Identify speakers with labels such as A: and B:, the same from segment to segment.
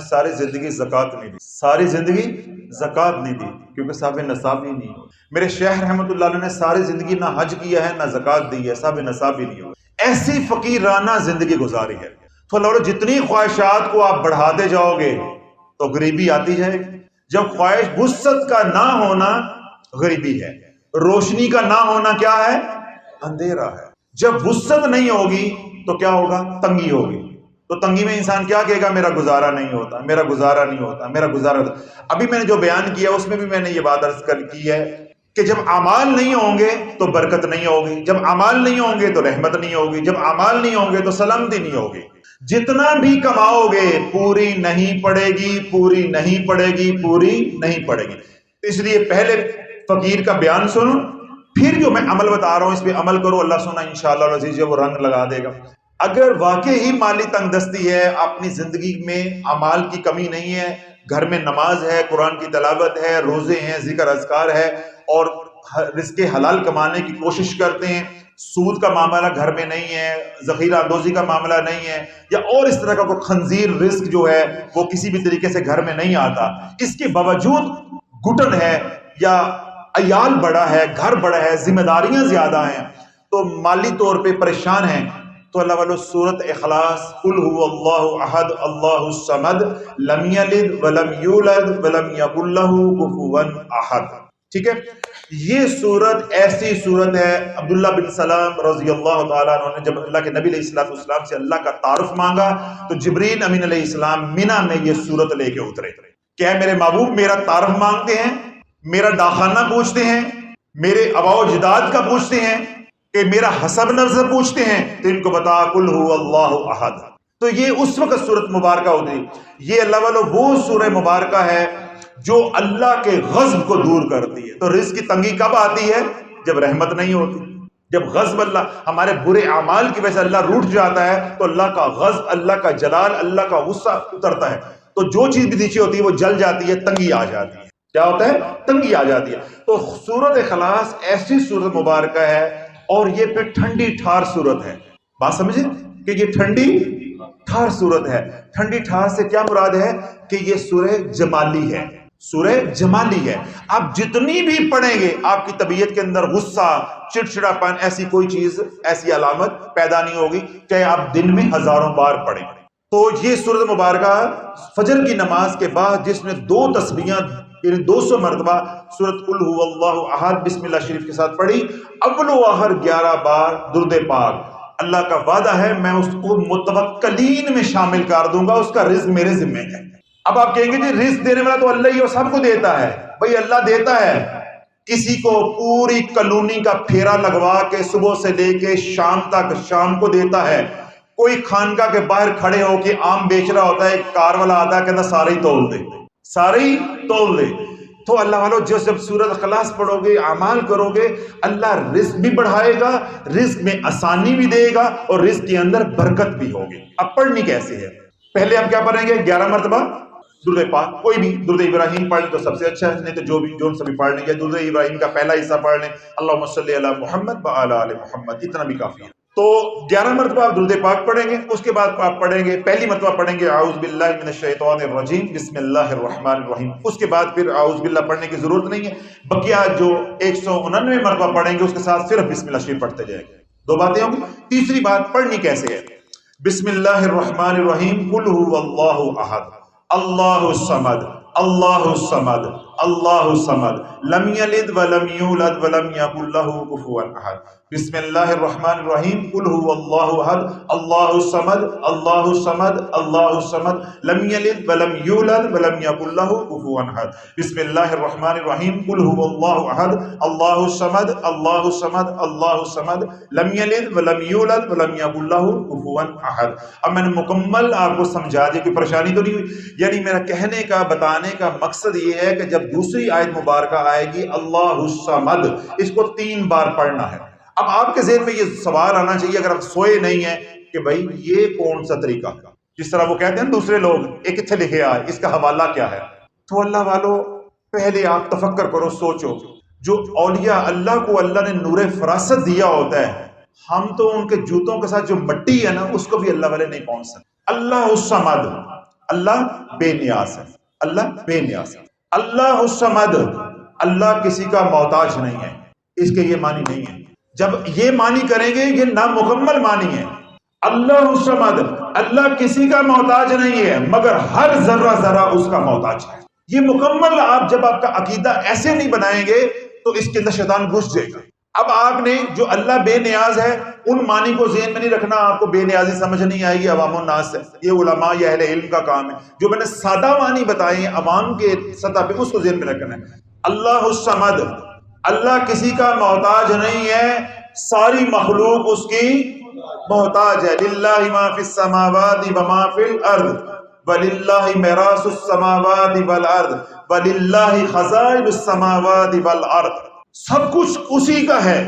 A: ساری زندگی زکوٰۃ نہیں دی، ساری زندگی زکوٰۃ نہیں دی کیونکہ صاحب نصاب ہی نہیں ہو۔ میرے شیخ رحمۃ اللہ علیہ نے ساری زندگی نہ حج کیا ہے نہ زکوٰۃ دی ہے، صاحب نصاب ہی نہیں ہو، ایسی فقیرانہ زندگی گزاری ہے۔ تو اللہ علیہ جتنی خواہشات کو آپ بڑھاتے جاؤ گے تو غریبی آتی جائے گی۔ جب خواہش وسعت کا نہ ہونا غریبی ہے، روشنی کا نہ ہونا کیا ہے؟ اندھیرا ہے۔ جب وسعت نہیں ہوگی تو کیا ہوگا؟ تنگی ہوگی۔ تو تنگی میں انسان کیا کہے گا؟ میرا گزارا نہیں ہوتا، میرا گزارا نہیں ہوتا، میرا گزارا ہوتا۔ ابھی میں نے جو بیان کیا اس میں بھی میں نے یہ بات عرض کی ہے کہ جب اعمال نہیں ہوں گے تو برکت نہیں ہوگی، جب اعمال نہیں ہوں گے تو رحمت نہیں ہوگی، جب اعمال نہیں ہوں گے تو سلامتی نہیں ہوگی۔ جتنا بھی کماؤ گے پوری نہیں پڑے گی، پوری نہیں پڑے گی، پوری نہیں پڑے گی۔ اس لیے پہلے فقیر کا بیان سنو، پھر جو میں عمل بتا رہا ہوں اس پہ عمل کرو، اللہ سنا انشاءاللہ العزیز وہ رنگ لگا دے گا۔ اگر واقعی ہی مالی تنگ دستی ہے، اپنی زندگی میں اعمال کی کمی نہیں ہے، گھر میں نماز ہے، قرآن کی تلاوت ہے، روزے ہیں، ذکر اذکار ہے، اور رزق حلال کمانے کی کوشش کرتے ہیں، سود کا معاملہ گھر میں نہیں ہے، ذخیرہ اندوزی کا معاملہ نہیں ہے، یا اور اس طرح کا کوئی خنزیر رزق جو ہے وہ کسی بھی طریقے سے گھر میں نہیں آتا، اس کے باوجود گھٹن ہے یا عیال بڑا ہے، گھر بڑا ہے، ذمہ داریاں زیادہ ہیں، تو مالی طور پہ پریشان ہیں، تو اللہ والو سورت اخلاص قل هو اللہ احد اللہ الصمد لم یلد ولم یولد ولم یکن لہ کفوا احد۔ ٹھیک ہے، یہ سورت ایسی سورت ہے، عبداللہ بن سلام رضی اللہ تعالیٰ عنہ نے جب اللہ کے نبی علیہ السلام سے اللہ کا تعارف مانگا تو جبریل امین علیہ السلام منی میں یہ سورت لے کے اترے کہ اے میرے محبوب میرا تعارف مانگتے ہیں، میرا ڈاکخانہ پوچھتے ہیں، میرے آباء و اجداد کا پوچھتے ہیں، کہ میرا حسب نظر پوچھتے ہیں، تو ان کو بتا قل هو اللہ احد۔ تو یہ اس وقت سورت مبارکہ ہوتی، یہ اللہ والو وہ سورہ مبارکہ ہے جو اللہ کے غضب کو دور کرتی ہے۔ تو رزق کی تنگی کب آتی ہے؟ جب رحمت نہیں ہوتی، جب غضب اللہ ہمارے برے اعمال کی وجہ سے اللہ روٹھ جاتا ہے تو اللہ کا غضب، اللہ کا جلال، اللہ کا غصہ اترتا ہے، تو جو چیز بھی نیچے ہوتی ہے وہ جل جاتی ہے، تنگی آ جاتی ہے۔ کیا ہوتا ہے؟ تنگی آ جاتی ہے۔ تو سورت اخلاص ایسی سورت مبارکہ ہے، اور یہ پھر ٹھنڈی ٹھار صورت ہے۔ بات سمجھے کہ یہ ٹھنڈی ٹھار صورت ہے۔ ٹھنڈی ٹھار سے کیا مراد ہے کہ یہ سورہ جمالی ہے، سورہ جمالی ہے۔ آپ جتنی بھی پڑھیں گے آپ کی طبیعت کے اندر غصہ، چڑچڑاپن، ایسی کوئی چیز، ایسی علامت پیدا نہیں ہوگی، چاہے آپ دن میں ہزاروں بار پڑھیں۔ تو یہ سورت مبارکہ فجر کی نماز کے بعد جس نے 2 تسبیحاں یعنی 200 مرتبہ سورت قل هو اللہ احد بسم اللہ شریف کے ساتھ پڑھی، اول و آخر 11 بار درود پاک، اللہ کا وعدہ ہے میں اس کو متوکلین میں شامل کر دوں گا، اس کا رزق میرے ذمہ ہے۔ اب آپ کہیں گے جی رزق دینے والا تو اللہ ہی سب کو دیتا ہے۔ بھئی اللہ دیتا ہے، کسی کو پوری کالونی کا پھیرا لگوا کے صبح سے لے کے شام تک شام کو دیتا ہے۔ کوئی خانقاہ کے باہر کھڑے ہو کے آم بیچ رہا ہوتا ہے، ایک کار والا آتا ہے کہتا سارے ہی تول دے، سارے ہی تول دے۔ تو اللہ والو جب سورت اخلاص پڑھو گے، اعمال کرو گے، اللہ رزق بھی بڑھائے گا، رزق میں آسانی بھی دے گا، اور رزق کے اندر برکت بھی ہوگی۔ اب پڑھنی کیسے ہے؟ پہلے ہم کیا پڑھیں گے؟ 11 مرتبہ درود پاک، کوئی بھی درود ابراہیم پڑھ لیں تو سب سے اچھا ہے، نہیں تو جو سبھی پڑھ لیں، یا درود ابراہیم کا پہلا حصہ پڑھ لیں، اللہم صلی علی محمد وعلی آل محمد، اتنا بھی کافی ہے۔ تو 11 مرتبہ آپ درود پاک پڑھیں گے، اس کے بعد آپ پڑھیں گے، پہلی مرتبہ پڑھیں گے اعوذ باللہ من الشیطان الرجیم بسم اللہ الرحمن الرحیم، اس کے بعد پھر اعوذ باللہ پڑھنے کی ضرورت نہیں ہے، بقیہ جو 199 مرتبہ پڑھیں گے اس کے ساتھ صرف بسم اللہ شریف پڑھتے جائیں گے۔ 2 باتیں ہوں گی۔ تیسری بات پڑھنی کیسے ہے؟ بسم اللہ الرحمن الرحیم قل هو اللہ احد اللہ الصمد اللہ الصمد اللہ الصمد لم یلد ولم یولد ولم یکن لہ کفوا احد۔ بسم اللہ الرحمن الرحیم قل هو اللہ احد اللہ الصمد اللہ الصمد اللہ الصمد لم یلد ولم یولد ولم یکن لہ کفوا احد۔ بسم اللہ الرحمن الرحیم قل هو اللہ احد اللہ الصمد اللہ الصمد اللہ الصمد لم یلد ولم یولد ولم یکن لہ کفوا احد۔ اب میں نے مکمل آپ کو سمجھا دیا، کوئی پریشانی تو نہیں ہوئی؟ یعنی میرا کہنے کا بتانے کا مقصد یہ ہے کہ جب دوسری آیت مبارکہ آئے گی اللہ الصمد، اس کو 3 بار پڑھنا ہے۔ اب آپ کے ذہن میں یہ سوال آنا چاہیے اگر آپ سوئے نہیں ہیں کہ بھائی یہ کون سا طریقہ، جس طرح وہ کہتے ہیں دوسرے لوگ ایک کتنے لکھے آئے، اس کا حوالہ کیا ہے؟ تو اللہ والو پہلے آپ تفکر کرو، سوچو، جو اولیاء اللہ کو اللہ نے نور فراست دیا ہوتا ہے، ہم تو ان کے جوتوں کے ساتھ جو مٹی ہے نا اس کو بھی اللہ والے نہیں پہنچ سکتے۔ اللہ الصمد، اللہ بے نیاز ہے، اللہ بے نیاز ہے۔ اللہ الصمد، اللہ کسی کا محتاج نہیں ہے، اس کے یہ معنی نہیں ہے۔ جب یہ معنی کریں گے یہ نامکمل معنی ہے۔ اللہ الصمد، اللہ کسی کا محتاج نہیں ہے مگر ہر ذرہ ذرہ اس کا محتاج ہے۔ یہ مکمل جب آپ کا عقیدہ ایسے نہیں بنائیں گے تو اس کے اندر شیطان گھس جائے گا۔ اب آپ نے جو اللہ بے نیاز ہے ان معنی کو ذہن میں نہیں رکھنا، آپ کو بے نیازی سمجھ نہیں آئے گی، عوام الناس ہے، یہ علماء یا اہل علم کا کام ہے۔ جو میں نے سادہ معنی بتائے ہیں عوام کے سطح پہ اس کو ذہن میں رکھنا ہے۔ اللہ الصمد، اللہ کسی کا محتاج نہیں ہے، ساری مخلوق اس کی محتاج ہے۔ للہ ما فی السماوات وما فی الارض وللہ میراث السماوات والارض وللہ خزائن السماوات والارض، سب کچھ اسی کا ہے۔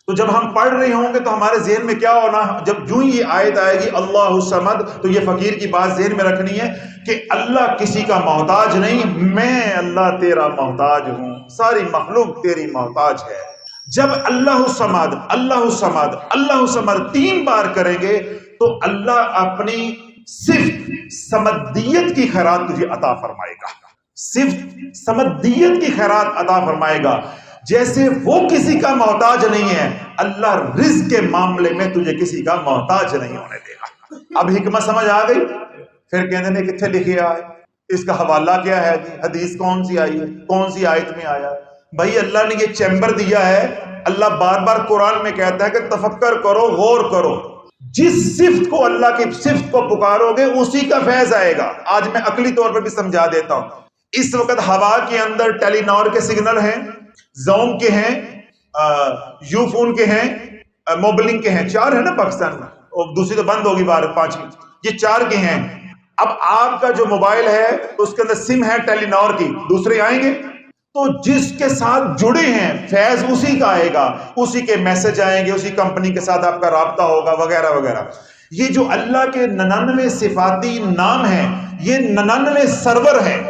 A: تو جب ہم پڑھ رہے ہوں گے تو ہمارے ذہن میں کیا ہونا، جب جو یہ آیت آئے گی اللہ الصمد، تو یہ فقیر کی بات ذہن میں رکھنی ہے کہ اللہ کسی کا محتاج نہیں، میں اللہ تیرا محتاج ہوں، ساری مخلوق تیری محتاج ہے۔ جب اللہ الصمد اللہ الصمد اللہ الصمد 3 بار کریں گے تو اللہ اپنی صفت سمدیت کی خیرات تجھے عطا فرمائے گا، صفت سمدیت کی خیرات عطا فرمائے گا۔ جیسے وہ کسی کا محتاج نہیں ہے، اللہ رزق کے معاملے میں تجھے کسی کا محتاج نہیں ہونے دے گا۔ اب حکمت سمجھ آ گئی؟ پھر کہتے ہیں کتنے لکھے آئے، اس کا حوالہ کیا ہے جی، حدیث کون سی آئی ہے، کون سی آیت میں آیا؟ بھائی اللہ نے یہ چیمبر دیا ہے، اللہ بار بار قرآن میں کہتا ہے کہ تفکر کرو، غور کرو، جس صفت کو اللہ کی صفت کو پکارو گے اسی کا فیض آئے گا۔ آج میں عقلی طور پہ بھی سمجھا دیتا ہوں۔ اس وقت ہوا کے اندر ٹیلی نور کے سگنل ہیں، زوم کے ہیں، یو فون کے ہیں، موبلنگ کے ہیں، 4 ہیں نا پاکستان میں، اور دوسری تو بند ہوگی 5ویں، یہ 4 کے ہیں۔ اب آپ کا جو موبائل ہے اس کے اندر سم ہے ٹیلی نور کی، دوسرے آئیں گے تو جس کے ساتھ جڑے ہیں فیض اسی کا آئے گا، اسی کے میسج آئیں گے، اسی کمپنی کے ساتھ آپ کا رابطہ ہوگا وغیرہ وغیرہ۔ یہ جو اللہ کے 99 صفاتی نام ہیں، یہ 99 سرور ہیں،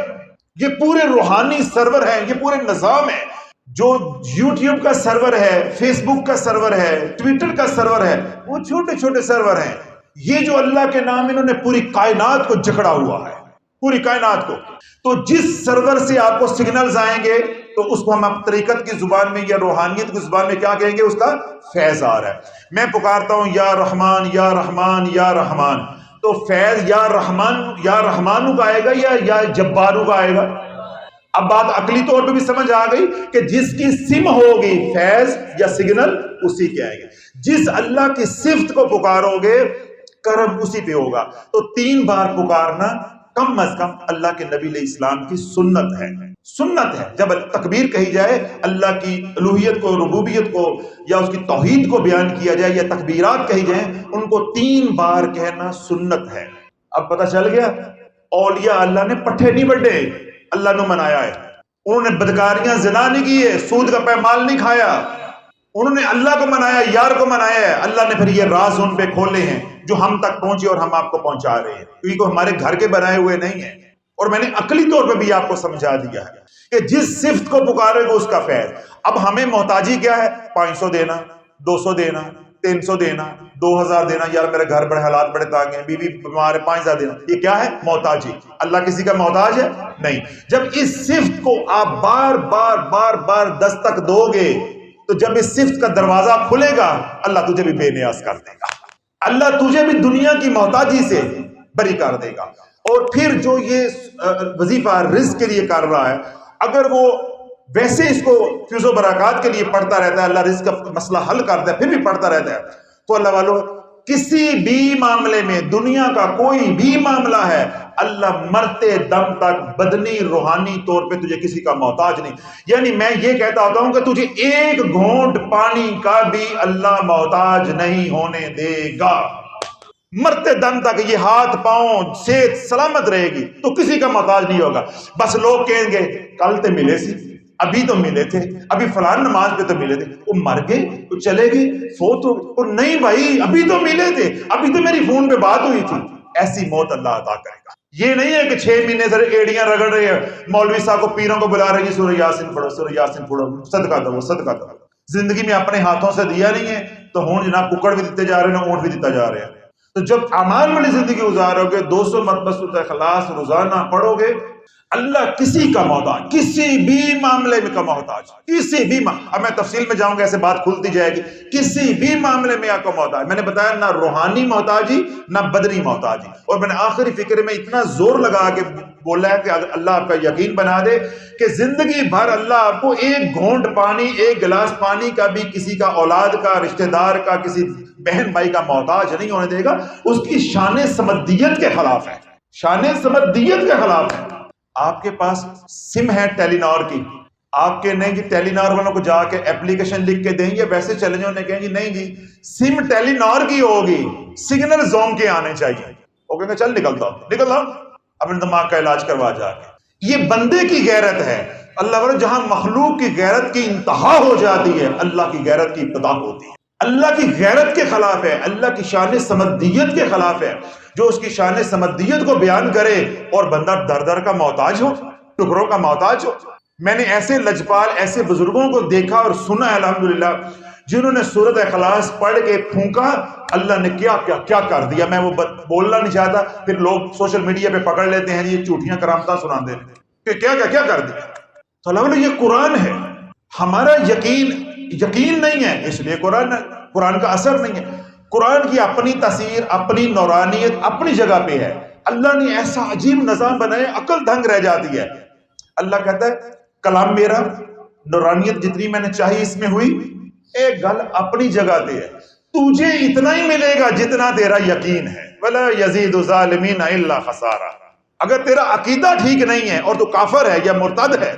A: یہ پورے روحانی سرور ہیں، یہ پورے نظام ہے۔ جو یوٹیوب کا سرور ہے، فیس بک کا سرور ہے، ٹویٹر کا سرور ہے، وہ چھوٹے چھوٹے سرور ہیں۔ یہ جو اللہ کے نام انہوں نے پوری کائنات کو جکڑا ہوا ہے، پوری کائنات کو۔ تو جس سرور سے آپ کو سگنلز آئیں گے تو اس کو ہم طریقت کی زبان میں یا روحانیت کی زبان میں کیا کہیں گے؟ اس کا فیض آ رہا ہے۔ میں پکارتا ہوں یا رحمان یا رحمان یا رحمان، تو فیض یا رحمانو کا آئے گا یا جبارو کا آئے گا؟ اب بات عقلی طور پہ بھی سمجھ آ گئی کہ جس کی سم ہوگی فیض یا سگنل اسی کے آئے گے۔ جس اللہ کی صفت کو پکارو گے کرم اسی پہ ہوگا۔ تو 3 بار پکارنا کم از کم اللہ کے نبی علیہ السلام کی سنت ہے، سنت ہے۔ جب تکبیر کہی جائے، اللہ کی الوہیت کو، ربوبیت کو یا اس کی توحید کو بیان کیا جائے، یا تکبیرات کہی جائیں، ان کو 3 بار کہنا سنت ہے۔ اب پتہ چل گیا اولیاء اللہ نے پٹھے نہیں بڑھے، اللہ نے منایا ہے۔ انہوں نے بدکاریاں زنا نہیں کی ہے، سود کا پیمال نہیں کھایا، انہوں نے اللہ کو منایا، یار کو منایا ہے۔ اللہ نے پھر یہ راز ان پہ کھولے ہیں جو ہم تک پہنچے اور ہم آپ کو پہنچا رہے ہیں، کیونکہ کوئی ہمارے گھر کے بنائے ہوئے نہیں ہیں۔ اور میں نے عقلی طور پہ بھی آپ کو سمجھا دیا ہے کہ جس صفت کو پکارے گا اس کا فیض۔ اب ہمیں محتاجی کیا ہے؟ 500 دینا، 200 دینا، 300 دینا، 2000 دینا، یار میرے گھر بڑے حالات بڑے تانگ ہیں، بیوی بیمار ہے، 5000 دینا، یہ کیا ہے؟ محتاجی۔ اللہ کسی کا محتاج ہے؟ نہیں۔ جب اس صفت کو آپ بار بار بار بار دستک دو گے تو جب اس صفت کا دروازہ کھلے گا اللہ تجھے بھی بے نیاز کر دے گا، اللہ تجھے بھی دنیا کی محتاجی سے بری کر دے گا۔ اور پھر جو یہ وظیفہ رزق کے لیے کر رہا ہے، اگر وہ ویسے اس کو فیض و برکات کے لیے پڑھتا رہتا ہے، اللہ رزق کا مسئلہ حل کرتا ہے، پھر بھی پڑھتا رہتا ہے، تو اللہ والو کسی بھی معاملے میں، دنیا کا کوئی بھی معاملہ ہے، اللہ مرتے دم تک بدنی روحانی طور پہ تجھے کسی کا محتاج نہیں۔ یعنی میں یہ کہتا ہوتا ہوں کہ تجھے 1 گھونٹ پانی کا بھی اللہ محتاج نہیں ہونے دے گا۔ مرتے دم تک یہ ہاتھ پاؤں صحت سلامت رہے گی تو کسی کا محتاج نہیں ہوگا۔ بس لوگ کہیں گے کل تے ملے سی، ابھی تو ملے تھے، ابھی فلان نماز پہ تو ملے تھے، وہ مر گئے، وہ چلے گئے، فوت ہو گئے، اور نہیں بھائی ابھی تو ملے تھے، ابھی تو میری فون پہ بات ہوئی تھی۔ ایسی موت اللہ عطا کرے گا۔ یہ نہیں ہے کہ 6 مہینے سے ایڑیاں رگڑ رہے ہیں، مولوی صاحب کو پیروں کو بلا رہے ہیں سورہ یاسین پڑھو، سورہ یاسین پڑھو، صدقہ دو، صدقہ دو۔ زندگی میں اپنے ہاتھوں سے دیا نہیں ہے تو ہون جناب ککڑ بھی دیتے جا رہے ہیں، اونٹ بھی دیتا جا رہے ہیں۔ تو جب اعمال والی زندگی گزارو گے، 200 مرتبہ سورۃ اخلاص روزانہ پڑھو گے، اللہ کسی کا محتاج، کسی بھی معاملے میں کا محتاج، کسی بھی اب میں تفصیل میں جاؤں گا، ایسے بات کھلتی جائے گی، کسی بھی معاملے میں آپ کا محتاج۔ میں نے بتایا نہ روحانی محتاجی نہ بدنی محتاجی، اور میں نے آخری فکر میں اتنا زور لگا کے بولا ہے کہ اللہ آپ کا یقین بنا دے کہ زندگی بھر اللہ آپ کو ایک گھونٹ پانی، ایک گلاس پانی کا بھی کسی کا اولاد کا، رشتہ دار کا، کسی بہن بھائی کا محتاج نہیں ہونے دے گا۔ اس کی شان سمدیت کے خلاف ہے، شان سمدیت کے خلاف ہے۔ آپ کے پاس سم ہے ٹیلی نار کی، آپ کے نہیں جی ٹیلی نار والوں کو جا کے اپلیکیشن لکھ کے دیں گے، ویسے چلے جاؤ، کہیں گے نہیں جی سم ٹیلی نار کی ہوگی، سگنل زوم کے آنے چاہیے، وہ کہیں گے چل نکلتا نکلتا اپنے دماغ کا علاج کروا جا کے۔ یہ بندے کی غیرت ہے۔ اللہ والے جہاں مخلوق کی غیرت کی انتہا ہو جاتی ہے، اللہ کی غیرت کی ابتدا ہوتی ہے۔ اللہ کی غیرت کے خلاف ہے، اللہ کی شان سمدیت کے خلاف ہے۔ جو اس کی شان سمدیت کو بیان کرے اور بندہ در در کا محتاج ہو، ٹکڑوں کا محتاج ہو۔ میں نے ایسے لجپال، ایسے بزرگوں کو دیکھا اور سنا ہے الحمدللہ، جنہوں نے سورۃ اخلاص پڑھ کے پھونکا، اللہ نے کیا کیا کیا کر دیا۔ میں وہ بولنا نہیں چاہتا، پھر لوگ سوشل میڈیا پہ پکڑ لیتے ہیں یہ جھوٹیاں کرامتیں سناتے ہیں کہ کیا کیا کیا کر دیا۔ تو اللہ یہ قرآن ہے، ہمارا یقین نہیں ہے، اس لیے قرآن کا اثر نہیں ہے۔ قرآن کی اپنی تاثیر، اپنی نورانیت اپنی جگہ پہ ہے۔ اللہ نے ایسا عجیب نظام بنایا، عقل دھنگ رہ جاتی ہے۔ اللہ کہتا ہے کلام میرا، نورانیت جتنی میں نے چاہی اس میں ہوئی، ایک گل اپنی جگہ پہ ہے، تجھے اتنا ہی ملے گا جتنا تیرا یقین ہے۔ وَلَا يَزِيدُ الظَّالِمِينَ إِلَّا خَسَارًا۔ اگر تیرا عقیدہ ٹھیک نہیں ہے اور تو کافر ہے یا مرتد ہے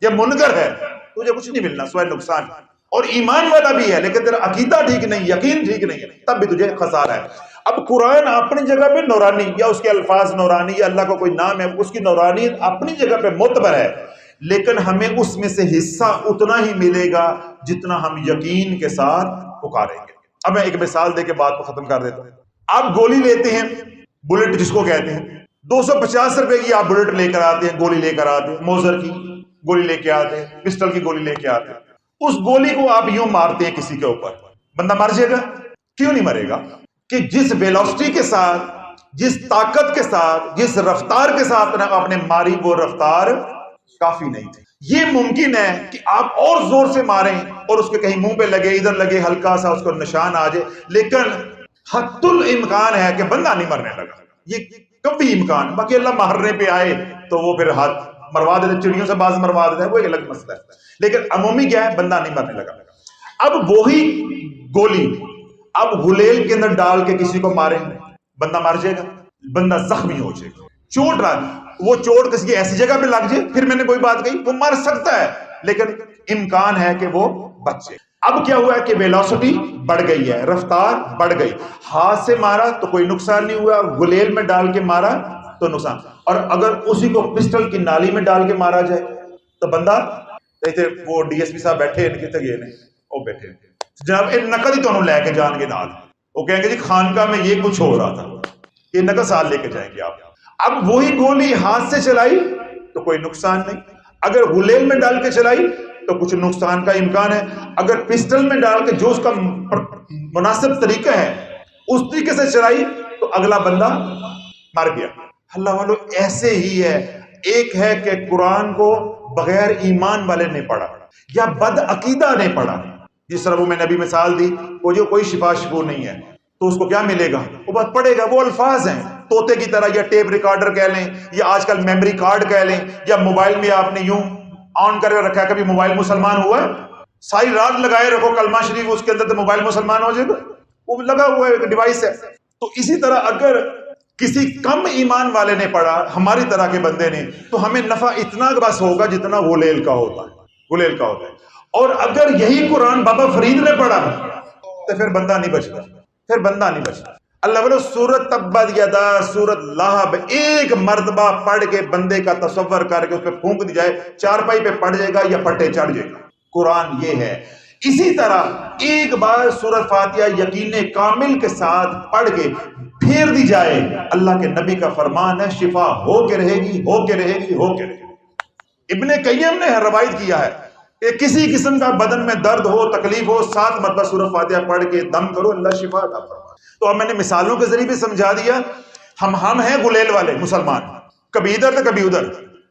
A: یا منکر ہے، تجھے کچھ نہیں ملنا سوائے نقصان۔ اور ایمان والا بھی ہے لیکن تیرا عقیدہ ٹھیک نہیں، یقین ٹھیک نہیں ہے، تب بھی تجھے خسارہ ہے۔ اب قرآن اپنی جگہ پہ نورانی، یا اس کے الفاظ نورانی، یا اللہ کا کوئی نام ہے، اس کی نورانیت اپنی جگہ پہ معتبر ہے، لیکن ہمیں اس میں سے حصہ اتنا ہی ملے گا جتنا ہم یقین کے ساتھ پکاریں گے۔ اب میں ایک مثال دے کے بات کو ختم کر دیتا ہوں۔ آپ گولی لیتے ہیں، بلٹ جس کو کہتے ہیں، 250 روپے کی آپ بلٹ لے کر آتے ہیں، گولی لے کر آتے ہیں، موزر کی گولی لے کے آتے ہیں، پسٹل کی گولی لے کے آتے ہیں۔ اس گولی کو آپ یوں مارتے ہیں کسی کے اوپر، بندہ مر جائے گا؟ کیوں نہیں مرے گا؟ کہ جس ویلوسٹی کے ساتھ، جس طاقت کے ساتھ، جس رفتار کے ساتھ آپ نے ماری، وہ رفتار کافی نہیں تھی۔ یہ ممکن ہے کہ آپ اور زور سے ماریں اور اس کے کہیں منہ پہ لگے، ادھر لگے، ہلکا سا اس کو نشان آ جائے، لیکن حتی الامکان ہے کہ بندہ نہیں مرنے لگا۔ یہ کبھی امکان، باقی اللہ مارنے پہ آئے تو وہ پھر ہاتھ مروا دیتے، چڑیوں سے باز مروا دیتا ہے، وہ ایک الگ مسئلہ ہے، لیکن عمومی کیا ہے، بندہ نہیں مرنے لگا۔ اب وہی گولی اب غلیل کے اندر ڈال کے کسی کو ماریں، بندہ مر جائے گا، بندہ زخمی ہو جائے گا، چوٹ رہا، وہ چوٹ کسی ایسی جگہ پہ لگ جائے، پھر میں نے کوئی بات کہی، وہ مر سکتا ہے لیکن امکان ہے کہ وہ بچے۔ اب کیا ہوا ہے کہ ویلوسٹی بڑھ گئی ہے، رفتار بڑھ گئی، ہاتھ سے مارا تو کوئی نقصان نہیں ہوا، غلیل میں ڈال کے مارا تو نقصان۔ اور اگر اسی کو پسٹل کی نالی میں ڈال کے مارا جائے تو بندہ، وہ ڈی ایس پی صاحب بیٹھے ان کے گئے نہیں، وہ بیٹھے جناب یہ نقل ہی تو لے کے جان گے نال، وہ کہیں گے جی خانقاہ میں یہ کچھ ہو رہا تھا، یہ نقل سال لے کے جائیں گے آپ۔ اب وہی گولی ہاتھ سے چلائی تو کوئی نقصان نہیں، اگر غلیل میں ڈال کے چلائی تو کچھ نقصان کا امکان ہے، اگر پسٹل میں ڈال کے جو اس کا مناسب طریقہ ہے اس طریقے سے چلائی تو اگلا بندہ مر گیا۔ اللہ والو ایسے ہی ہے، ایک ہے کہ قرآن کو بغیر ایمان والے نے پڑھا یا بد عقیدہ نے پڑھا، جس طرح وہ میں نے ابھی مثال دی، وہ جو کوئی شفا نہیں ہے تو اس کو کیا ملے گا؟ وہ بات پڑھے گا، وہ الفاظ ہیں طوطے کی طرح، یا ٹیپ ریکارڈر کہہ لیں، یا آج کل میموری کارڈ کہہ لیں، یا موبائل میں آپ نے یوں آن کر رکھا ہے، کبھی موبائل مسلمان ہوا ہے؟ ساری رات لگائے رکھو کلمہ شریف اس کے اندر تو موبائل مسلمان ہو جائے گا، وہ لگا ہوا ہے، ایک ڈیوائس ہے۔ تو اسی طرح اگر کسی کم ایمان والے نے پڑھا، ہماری طرح کے بندے نے، تو ہمیں نفع اتنا بس ہوگا جتنا غلیل کا ہوتا ہے، غلیل کا ہوتا ہے۔ اور اگر یہی قرآن بابا فرید نے پڑھا تو پھر بندہ نہیں بچتا، پھر بندہ نہیں بچتا۔ اللہ بولو سورت تبت یدا، سورت لہب ایک مرتبہ پڑھ کے بندے کا تصور کر کے اس پہ پھونک دی جائے، چارپائی پہ پڑ جائے گا یا پٹے چڑھ جائے گا۔ قرآن یہ ہے۔ اسی طرح ایک بار سورت فاتحہ یقین کامل کے ساتھ پڑھ کے پھیر دی جائے، اللہ کے نبی کا فرمان ہے شفا ہو کے رہے گی، ہو کے رہے گی، ہو کے رہے گی۔ ابن قیم نے روایت کیا ہے کہ کسی قسم کا بدن میں درد ہو، تکلیف ہو، 7 مرتبہ سورۃ فاتحہ پڑھ کے دم کرو، اللہ شفا عطا فرما۔ تو اب میں نے مثالوں کے ذریعے بھی سمجھا دیا۔ ہم ہیں غلیل والے مسلمان، کبھی ادھر تو کبھی ادھر،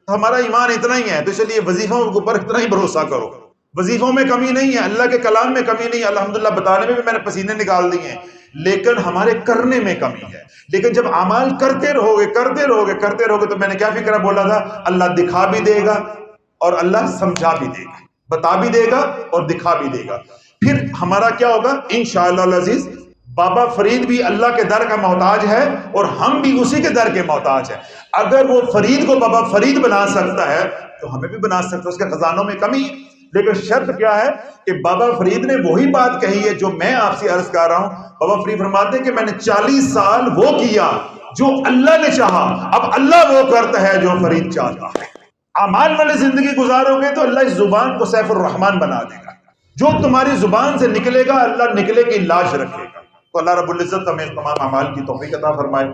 A: ہمارا ایمان اتنا ہی ہے، تو چلیے وظیفوں کے اوپر اتنا ہی بھروسہ کرو، وظیفوں میں کمی نہیں ہے، اللہ کے کلام میں کمی نہیں ہے، الحمدللہ بتانے میں بھی میں نے پسینے نکال دیے ہیں، لیکن ہمارے کرنے میں کمی ہے۔ لیکن جب اعمال کرتے رہو گے تو میں نے کیا فکرہ بولا تھا، اللہ دکھا بھی دے گا اور اللہ سمجھا بھی دے گا، بتا بھی دے گا اور دکھا بھی دے گا۔ پھر ہمارا کیا ہوگا انشاءاللہ العزیز، بابا فرید بھی اللہ کے در کا محتاج ہے اور ہم بھی اسی کے در کے محتاج ہیں۔ اگر وہ فرید کو بابا فرید بنا سکتا ہے تو ہمیں بھی بنا سکتا ہے، اس کے خزانوں میں کمی ہے، لیکن شرط کیا ہے کہ بابا فرید نے وہی بات کہی ہے جو میں آپ سے عرض کر رہا ہوں۔ بابا فرید فرماتے ہیں کہ میں نے 40 سال وہ کیا جو اللہ نے چاہا، اب اللہ وہ کرتا ہے جو فرید چاہتا ہے۔ اعمال والی زندگی گزارو گے تو اللہ اس زبان کو سیف الرحمن بنا دے گا، جو تمہاری زبان سے نکلے گا اللہ نکلے کی لاج رکھے گا۔ تو اللہ رب العزت ہمیں تمام اعمال کی توفیق عطا فرمائے۔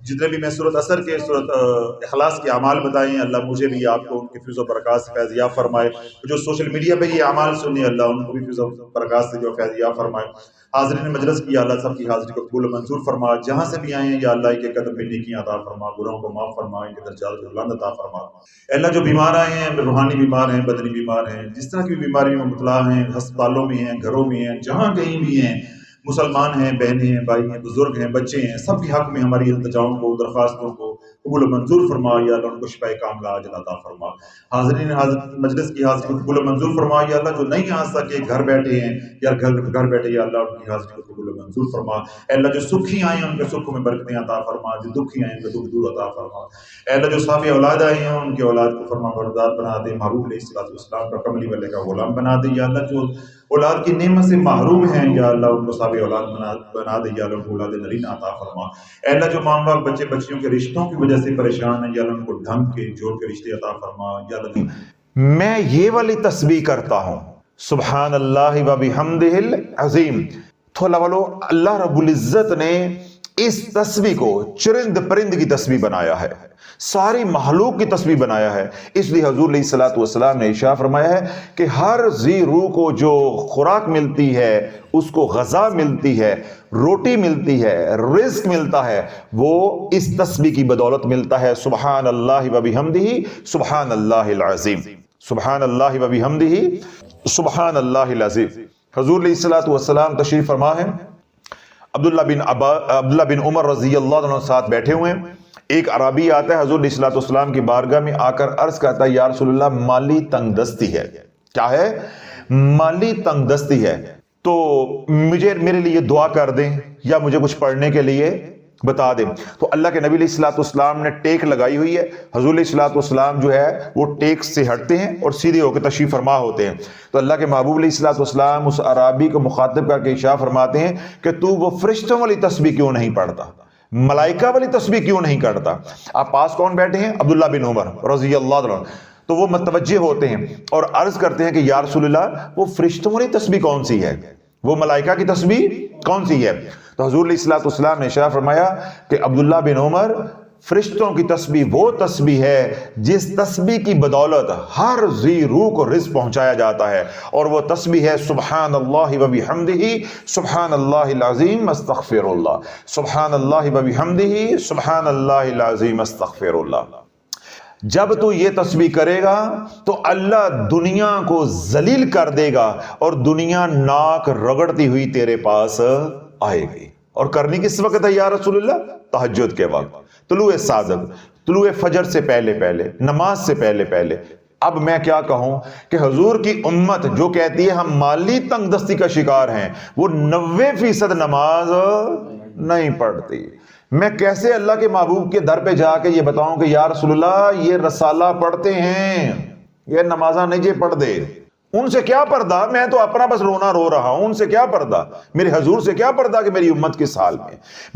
A: جتنے بھی میں سورۃ اثر کے، سورۃ اخلاص کے اعمال بتائے ہیں، اللہ مجھے بھی آپ کو ان کی فیض و برکات سے فیض یاب فرمائے۔ جو سوشل میڈیا پہ یہ اعمال سنی، اللہ ان کو بھی فیض و برکات سے جو فیض یاب فرمائے۔ حاضرین مجلس کی اللہ سب کی حاضری کو قبول و منظور فرما، جہاں سے بھی آئے ہیں یا اللہ کے قدم پہ نیکیاں عطا فرما، گناہوں کو معاف فرما، ان کے درجات کو بلند عطا فرما۔ اللہ جو بیمار آئے ہیں، روحانی بیمار ہیں، بدنی بیمار ہیں، جس طرح کی بیماریوں میں مبتلا ہیں، ہسپتالوں میں ہیں، گھروں میں ہیں، جہاں کہیں بھی ہیں، مسلمان ہیں، بہنیں ہیں، بھائی ہیں، بزرگ ہیں، بچے ہیں، سب کے حق میں ہماری التجاؤں کو، درخواستوں کو قبول و منظور فرما، یا اللہ ان کو شفاء کاملہ عاجل عطا فرما۔ حاضرین مجلس کی حاضری کو قبول و منظور فرما، یا اللہ جو نہیں آ سکے گھر بیٹھے ہیں یا گھر بیٹھے، یا اللہ ان کی حاضری کو قبول و منظور فرما۔ اے اللہ جو سکھی آئے ہیں ان کے سکھوں میں برکتیں عطا فرما، جو دکھی آئے ہیں ان کے دکھ دور عطا فرما۔ اے اللہ جو صافی اولاد آئے ہیں ان کی اولاد کو فرما بردار بنا دے، محبوب علیہ الصلوۃ والسلام کا کملی والے کا غلام بنا دے۔ یا اللہ جو اولاد کی نعمت سے محروم ہیں، یا اللہ ان کو صافی اولاد بنا دے، یا اللہ ان کو اولاد نرین عطا فرما۔ اے اللہ جو ماں باپ بچے بچیوں کے رشتوں کی وجہ سے پریشان ہیں، یا اللہ ان کو ڈھنگ کے جوڑ کے رشتے عطا فرما۔ یا اللہ میں یہ والی تسبیح کرتا ہوں، سبحان اللہ و بحمدہ العظیم۔ تو اللہ رب العزت نے اس تسبیح کو چرند پرند کی تسبیح بنایا ہے، ساری مخلوق کی تسبیح بنایا ہے۔ اس لیے حضور علیہ الصلوۃ والسلام نے ارشاد فرمایا ہے کہ ہر ذی روح کو جو خوراک ملتی ہے، اس کو غذا ملتی ہے، روٹی ملتی ہے، رزق ملتا ہے، وہ اس تسبیح کی بدولت ملتا ہے۔ سبحان اللہ و بحمدہ سبحان اللہ العظیم، سبحان اللہ و بحمدہ سبحان اللہ العظیم۔ حضور علیہ الصلوۃ والسلام تشریف فرما ہے، عبداللہ بن عمر رضی اللہ عنہ ساتھ بیٹھے ہوئے ہیں۔ ایک عربی آتا ہے حضور علیہ الصلوۃ والسلام کی بارگاہ میں، آ کر عرض کرتا ہے یا رسول اللہ مالی تنگ دستی ہے۔ کیا ہے؟ مالی تنگ دستی ہے، تو میرے لیے دعا کر دیں یا مجھے کچھ پڑھنے کے لیے بتا دیں۔ تو اللہ کے نبی علیہ الصلوۃ والسلام نے ٹیک لگائی ہوئی ہے، حضور علیہ الصلوۃ والسلام جو ہے وہ ٹیک سے ہٹتے ہیں اور سیدھے ہو کے تشریف فرما ہوتے ہیں۔ تو اللہ کے محبوب علیہ الصلوۃ والسلام اس عربی کو مخاطب کر کے ارشاد فرماتے ہیں کہ تو وہ فرشتوں والی تسبیح کیوں نہیں پڑھتا، ملائکہ والی تسبیح کیوں نہیں کرتا؟ آپ پاس کون بیٹھے ہیں؟ عبداللہ بن عمر رضی اللہ عنہ۔ تو وہ متوجہ ہوتے ہیں اور عرض کرتے ہیں کہ یا رسول اللہ وہ فرشتوں والی تسبیح کون سی ہے، وہ ملائکہ کی تسبیح کون سی ہے؟ تو حضور علیہ الصلوۃ والسلام نے ارشاد فرمایا کہ عبداللہ بن عمر، فرشتوں کی تسبیح وہ تسبیح ہے جس تسبیح کی بدولت ہر ذی روح کو رزق پہنچایا جاتا ہے، اور وہ تسبیح ہے سبحان اللہ و بحمدہ سبحان اللہ العظیم استغفر اللہ، سبحان اللہ و بحمدہ سبحان اللہ العظیم استغفر اللہ۔ جب تو یہ تسبیح کرے گا تو اللہ دنیا کو ذلیل کر دے گا اور دنیا ناک رگڑتی ہوئی تیرے پاس آئے گی۔ اور کرنی کس وقت ہے یا رسول اللہ؟ تہجد کے وقت، طلوع صادق، طلوع فجر سے پہلے پہلے، نماز سے پہلے پہلے۔ اب میں کیا کہوں کہ حضور کی امت جو کہتی ہے ہم مالی تنگ دستی کا شکار ہیں، وہ 90% نماز نہیں پڑھتی۔ میں کیسے اللہ کے محبوب کے در پہ جا کے یہ بتاؤں کہ یا رسول اللہ یہ رسالہ پڑھتے ہیں، یہ نمازہ نہیں جے پڑھ دے، ان سے کیا پردہ، میں تو اپنا بس رونا رو رہا ہوں، ان سے کیا پردہ، میرے حضور سے کیا پردہ کہ میری امت کس حال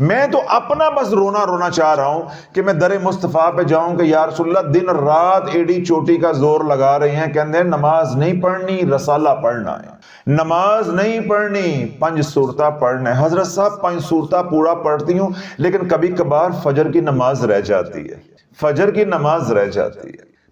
A: میں تو اپنا بس رونا چاہ رہا ہوں کہ میں در مصطفیٰ پہ جاؤں کہ یا رسول اللہ دن رات ایڑی چوٹی کا زور لگا رہے ہیں، کہتے ہیں نماز نہیں پڑھنی، رسالہ پڑھنا ہے، نماز نہیں پڑھنی، 5 سورتہ پڑھنا ہے۔ حضرت صاحب 5 سورتہ پورا پڑھتی ہوں لیکن کبھی کبھار فجر کی نماز رہ جاتی ہے، فجر کی نماز رہ جاتی ہے۔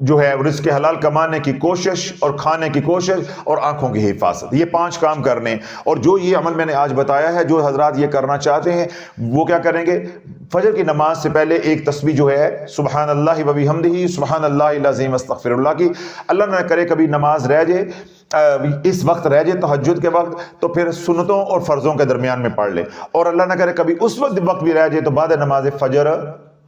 A: جو ہے رزق حلال کمانے کی کوشش اور کھانے کی کوشش اور آنکھوں کی حفاظت، یہ 5 کام کرنے. اور جو یہ عمل میں نے آج بتایا ہے، جو حضرات یہ کرنا چاہتے ہیں وہ کیا کریں گے؟ فجر کی نماز سے پہلے ایک تسبیح جو ہے سبحان اللہ و بحمدہ سبحان اللہ العظیم استغفر اللہ کی، اللہ نہ کرے کبھی نماز رہ جائے، اس وقت رہ جائے تہجد کے وقت، تو پھر سنتوں اور فرضوں کے درمیان میں پڑھ لے، اور اللہ نہ کرے کبھی اس وقت بھی رہ جائے تو بعد نماز فجر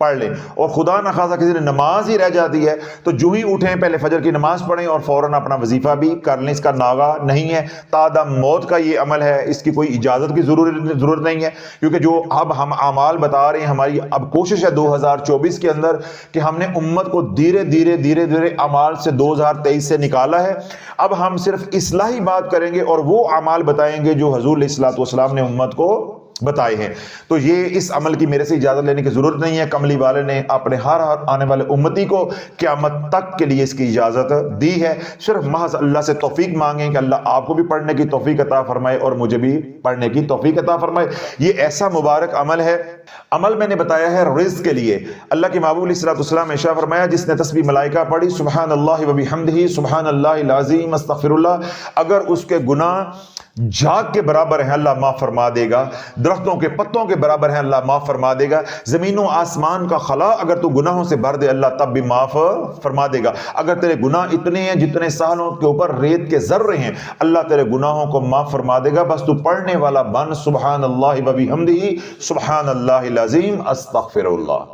A: پڑھ لیں. اور خدا نہ خواستہ کسی نے نماز ہی رہ جاتی ہے تو جو ہی اٹھیں پہلے فجر کی نماز پڑھیں اور فوراً اپنا وظیفہ بھی کر لیں. اس کا ناغہ نہیں ہے، تعدم موت کا یہ عمل ہے، اس کی کوئی اجازت کی ضرورت نہیں ہے، کیونکہ جو اب ہم اعمال بتا رہے ہیں، ہماری اب کوشش ہے 2024 کے اندر کہ ہم نے امت کو دھیرے دھیرے اعمال سے 2023 سے نکالا ہے. اب ہم صرف اصلاحی بات کریں گے اور وہ اعمال بتائیں گے جو حضور علیہ الصلوۃ والسلام نے امت کو بتائے ہیں. تو یہ اس عمل کی میرے سے اجازت لینے کی ضرورت نہیں ہے. کملی والے نے اپنے ہر آنے والے امتی کو قیامت تک کے لیے اس کی اجازت دی ہے. صرف محض اللہ سے توفیق مانگیں کہ اللہ آپ کو بھی پڑھنے کی توفیق عطا فرمائے اور مجھے بھی پڑھنے کی توفیق عطا فرمائے. یہ ایسا مبارک عمل ہے. عمل میں نے بتایا ہے رزق کے لیے. اللہ کے محبوب علیہ الصلوۃ والسلام نے ارشاد فرمایا جس نے تسبیح ملائکہ پڑھی سبحان اللہ و بحمدہ سبحان اللہ العظیم استغفر اللہ، اگر اس کے گناہ جھاگ کے برابر ہیں اللہ معاف فرما دے گا، درختوں کے پتوں کے برابر ہیں اللہ معاف فرما دے گا، زمین و آسمان کا خلا اگر تو گناہوں سے بھر دے اللہ تب بھی معاف فرما دے گا. اگر تیرے گناہ اتنے ہیں جتنے سالوں کے اوپر ریت کے ذرے ہیں اللہ تیرے گناہوں کو معاف فرما دے گا. بس تو پڑھنے والا بن سبحان اللہ و بحمدہ سبحان اللہ العظیم استغفر اللہ.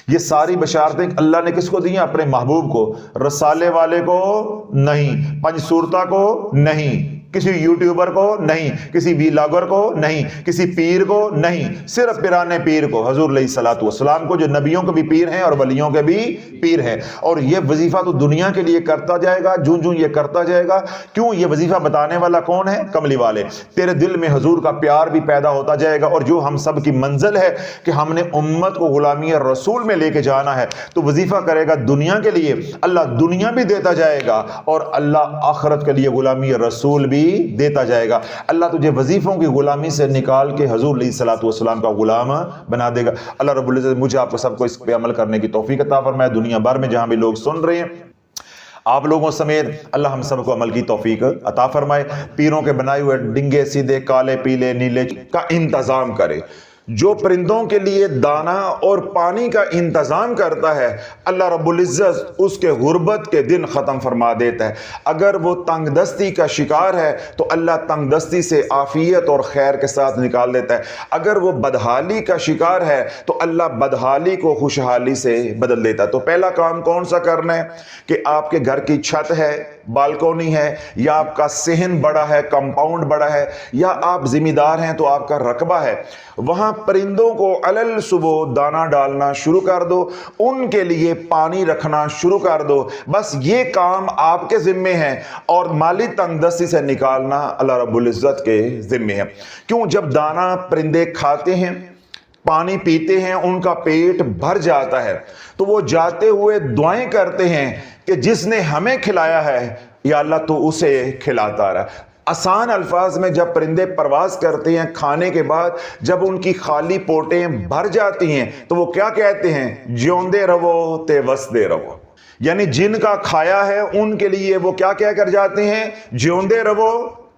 A: یہ ساری بشارتیں اللہ نے کس کو دی ہیں؟ اپنے محبوب کو. رسالے والے کو نہیں، پنج صورتہ کو نہیں، کسی یوٹیوبر کو نہیں، کسی ویلاگر کو نہیں، کسی پیر کو نہیں، صرف پیرانے پیر کو، حضور علیہ الصلوۃ والسلام کو، جو نبیوں کے بھی پیر ہیں اور ولیوں کے بھی پیر ہیں. اور یہ وظیفہ تو دنیا کے لیے کرتا جائے گا، جوں یہ کرتا جائے گا. کیوں؟ یہ وظیفہ بتانے والا کون ہے؟ کملی والے. تیرے دل میں حضور کا پیار بھی پیدا ہوتا جائے گا. اور جو ہم سب کی منزل ہے کہ ہم نے امت کو غلامی رسول میں لے کے جانا ہے، تو وظیفہ کرے گا دنیا کے لیے، اللہ دنیا بھی دیتا جائے گا اور اللہ آخرت کے لیے غلامی رسول بھی دیتا جائے گا. اللہ تجھے وظیفوں کی غلامی سے نکال کے حضور علیہ الصلوۃ والسلام کا غلام بنا دے گا. اللہ رب العزت مجھے آپ کو سب کو اس پہ عمل کرنے کی توفیق عطا فرمائے. دنیا بھر میں جہاں بھی لوگ سن رہے ہیں آپ لوگوں سمیت اللہ ہم سب کو عمل کی توفیق عطا فرمائے. پیروں کے بنائے ہوئے ڈنگے سیدھے کالے پیلے نیلے کا انتظام کرے. جو پرندوں کے لیے دانا اور پانی کا انتظام کرتا ہے اللہ رب العزت اس کے غربت کے دن ختم فرما دیتا ہے. اگر وہ تنگ دستی کا شکار ہے تو اللہ تنگ دستی سے عافیت اور خیر کے ساتھ نکال دیتا ہے. اگر وہ بدحالی کا شکار ہے تو اللہ بدحالی کو خوشحالی سے بدل دیتا ہے. تو پہلا کام کون سا کرنا ہے کہ آپ کے گھر کی چھت ہے، بالکونی ہے، یا آپ کا صحن بڑا ہے، کمپاؤنڈ بڑا ہے، یا آپ ذمہ دار ہیں تو آپ کا رقبہ ہے، وہاں پرندوں کو علل صبح دانا ڈالنا شروع کر دو، ان کے لیے پانی رکھنا شروع کر دو. بس یہ کام آپ کے ذمے ہیں اور مالی تنگ دستی سے نکالنا اللہ رب العزت کے ذمے ہے. کیوں؟ جب دانا پرندے کھاتے ہیں، پانی پیتے ہیں، ان کا پیٹ بھر جاتا ہے تو وہ جاتے ہوئے دعائیں کرتے ہیں کہ جس نے ہمیں کھلایا ہے یا اللہ تو اسے کھلاتا رہا. آسان الفاظ میں جب پرندے پرواز کرتے ہیں کھانے کے بعد، جب ان کی خالی پوٹیں بھر جاتی ہیں تو وہ کیا کہتے ہیں؟ جیوندے رہو تے وسدے رہو. یعنی جن کا کھایا ہے ان کے لیے وہ کیا کہہ کر جاتے ہیں؟ جیوندے رہو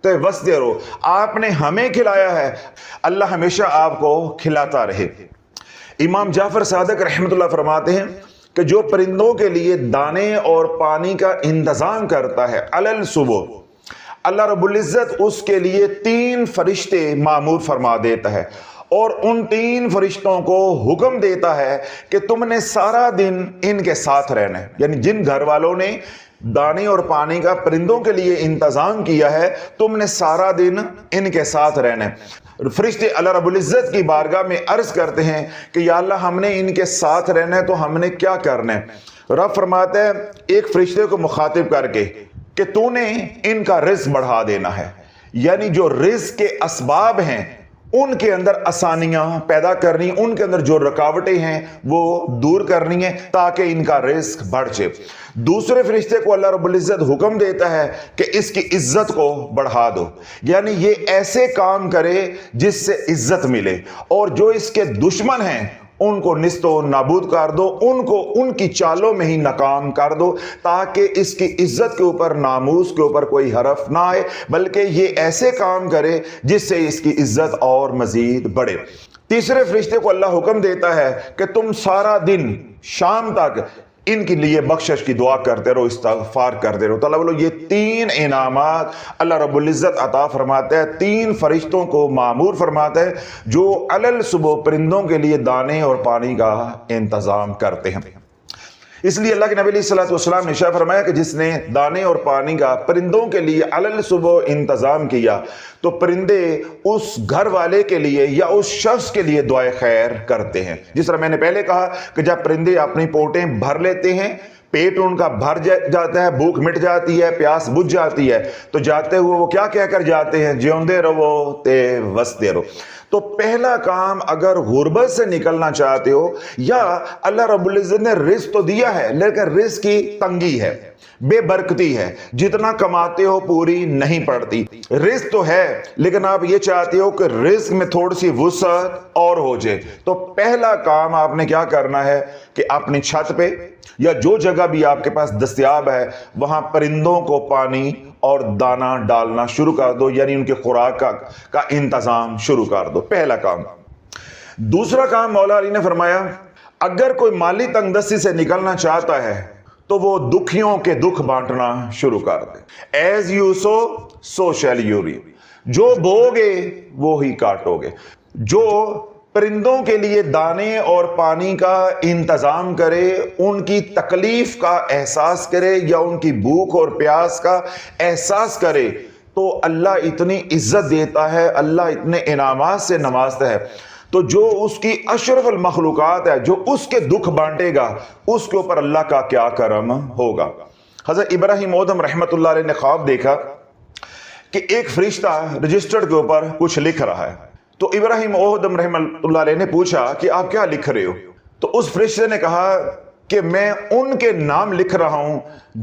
A: تے وسدے رہو. آپ نے ہمیں کھلایا ہے، اللہ ہمیشہ آپ کو کھلاتا رہے. امام جعفر صادق رحمۃ اللہ فرماتے ہیں کہ جو پرندوں کے لیے دانے اور پانی کا انتظام کرتا ہے علل صبح، اللہ رب العزت اس کے لیے 3 فرشتے معمور فرما دیتا ہے اور ان 3 فرشتوں کو حکم دیتا ہے کہ تم نے سارا دن ان کے ساتھ رہنا ہے. یعنی جن گھر والوں نے دانے اور پانی کا پرندوں کے لیے انتظام کیا ہے تم نے سارا دن ان کے ساتھ رہنا ہے. فرشتے اللہ رب العزت کی بارگاہ میں عرض کرتے ہیں کہ یا اللہ ہم نے ان کے ساتھ رہنا ہے تو ہم نے کیا کرنا ہے؟ رب فرماتا ہے ایک فرشتے کو مخاطب کر کے کہ تو نے ان کا رزق بڑھا دینا ہے. یعنی جو رزق کے اسباب ہیں ان کے اندر آسانیاں پیدا کرنی، ان کے اندر جو رکاوٹیں ہیں وہ دور کرنی ہے تاکہ ان کا رزق بڑھ جائے. دوسرے فرشتے کو اللہ رب العزت حکم دیتا ہے کہ اس کی عزت کو بڑھا دو. یعنی یہ ایسے کام کرے جس سے عزت ملے، اور جو اس کے دشمن ہیں
B: ان کو نیست و نابود کر دو، ان کو ان کی چالوں میں ہی ناکام کر دو، تاکہ اس کی عزت کے اوپر، ناموس کے اوپر کوئی حرف نہ آئے، بلکہ یہ ایسے کام کرے جس سے اس کی عزت اور مزید بڑھے۔ تیسرے فرشتے کو اللہ حکم دیتا ہے کہ تم سارا دن شام تک ان کے لیے بخشش کی دعا کرتے رہو، استغفار کرتے رہو۔ تو اللہ بولو یہ 3 انعامات اللہ رب العزت عطا فرماتا ہے، 3 فرشتوں کو معمور فرماتا ہے جو علل صبح پرندوں کے لیے دانے اور پانی کا انتظام کرتے ہیں۔ اس لیے اللہ کے نبی علیہ الصلوۃ والسلام نے ارشاد فرمایا کہ جس نے دانے اور پانی کا پرندوں کے لیے علل صبح انتظام کیا تو پرندے اس گھر والے کے لیے یا اس شخص کے لیے دعائے خیر کرتے ہیں۔ جس طرح میں نے پہلے کہا کہ جب پرندے اپنی پوٹیں بھر لیتے ہیں، پیٹ ان کا بھر جاتا ہے، بھوک مٹ جاتی ہے، پیاس بجھ جاتی ہے، تو جاتے ہوئے وہ کیا کہہ کر جاتے ہیں؟ جیوندے رہو تے وستے رہو۔ تو پہلا کام اگر غربت سے نکلنا چاہتے ہو، یا اللہ رب العزت نے رزق تو دیا ہے لیکن رزق کی تنگی ہے، بے برکتی ہے، جتنا کماتے ہو پوری نہیں پڑتی، رزق تو ہے لیکن آپ یہ چاہتے ہو کہ رزق میں تھوڑی سی وسعت اور ہو جائے، تو پہلا کام آپ نے کیا کرنا ہے کہ اپنی چھت پہ یا جو جگہ بھی آپ کے پاس دستیاب ہے وہاں پرندوں کو پانی اور دانہ ڈالنا شروع کر دو، یعنی ان کے خوراک کا انتظام شروع کر دو، پہلا کام۔ دوسرا کام مولا علی نے فرمایا اگر کوئی مالی تنگ دستی سے نکلنا چاہتا ہے تو وہ دکھیوں کے دکھ بانٹنا شروع کر دے۔ As you sow so shall you reap, جو بوگے وہی کاٹو گے۔ جو پرندوں کے لیے دانے اور پانی کا انتظام کرے، ان کی تکلیف کا احساس کرے یا ان کی بھوک اور پیاس کا احساس کرے، تو اللہ اتنی عزت دیتا ہے، اللہ اتنے انعامات سے نوازتا ہے۔ تو جو اس کی اشرف المخلوقات ہے، جو اس کے دکھ بانٹے گا، اس کے اوپر اللہ کا کیا کرم ہوگا۔ حضرت ابراہیم ادم رحمت اللہ علیہ نے خواب دیکھا کہ ایک فرشتہ رجسٹر کے اوپر کچھ لکھ رہا ہے۔ تو ابراہیم ادم رحمت اللہ علیہ نے پوچھا کہ آپ کیا لکھ رہے ہو؟ تو اس فرشتے نے کہا کہ میں ان کے نام لکھ رہا ہوں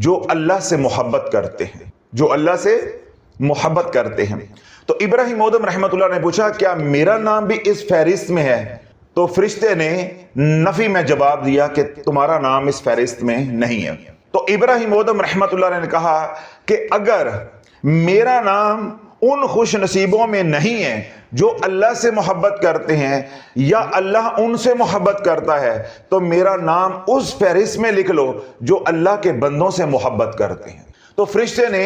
B: جو اللہ سے محبت کرتے ہیں، جو اللہ سے محبت کرتے ہیں۔ تو ابراہیم ادم رحمت اللہ نے پوچھا کیا میرا نام بھی اس فہرست میں ہے؟ تو فرشتے نے نفی میں جواب دیا کہ تمہارا نام اس فہرست میں نہیں ہے۔ تو ابراہیم ادم رحمت اللہ نے کہا کہ اگر میرا نام ان خوش نصیبوں میں نہیں ہے جو اللہ سے محبت کرتے ہیں یا اللہ ان سے محبت کرتا ہے، تو میرا نام اس فہرست میں لکھ لو جو اللہ کے بندوں سے محبت کرتے ہیں۔ تو فرشتے نے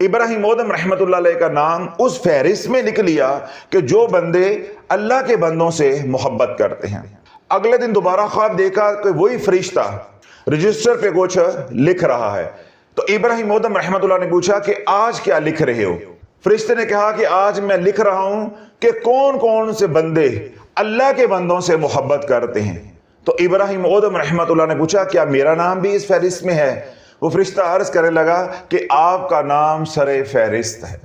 B: ابراہیم ادم رحمت اللہ علیہ کا نام اس فہرست میں لکھ لیا کہ جو بندے اللہ کے بندوں سے محبت کرتے ہیں۔ اگلے دن دوبارہ خواب دیکھا کہ وہی فرشتہ رجسٹر پہ کچھ لکھ رہا ہے۔ تو ابراہیم ادم رحمت اللہ نے پوچھا کہ آج کیا لکھ رہے ہو؟ فرشتے نے کہا کہ آج میں لکھ رہا ہوں کہ کون کون سے بندے اللہ کے بندوں سے محبت کرتے ہیں۔ تو ابراہیم ادم رحمت اللہ نے پوچھا کیا میرا نام بھی اس فہرست میں ہے؟ وہ فرشتہ عرض کرنے لگا کہ آپ کا نام سر فہرست ہے۔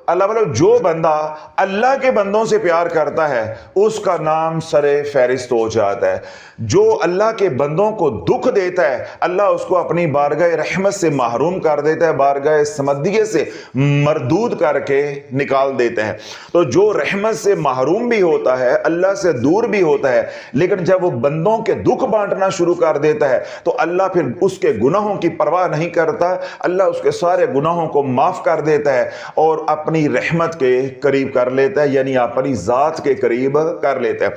B: اللہ والا جو بندہ اللہ کے بندوں سے پیار کرتا ہے اس کا نام سر فہرست ہو جاتا ہے۔ جو اللہ کے بندوں کو دکھ دیتا ہے اللہ اس کو اپنی بارگاہ رحمت سے محروم کر دیتا ہے، بارگاہ سمدیے سے مردود کر کے نکال دیتا ہے۔ تو جو رحمت سے محروم بھی ہوتا ہے، اللہ سے دور بھی ہوتا ہے، لیکن جب وہ بندوں کے دکھ بانٹنا شروع کر دیتا ہے تو اللہ پھر اس کے گناہوں کی پرواہ نہیں کرتا، اللہ اس کے سارے گناہوں کو معاف کر دیتا ہے اور اپنی رحمت کے قریب کر لیتا ہے، یعنی اپنی ذات کے قریب کر لیتا ہے۔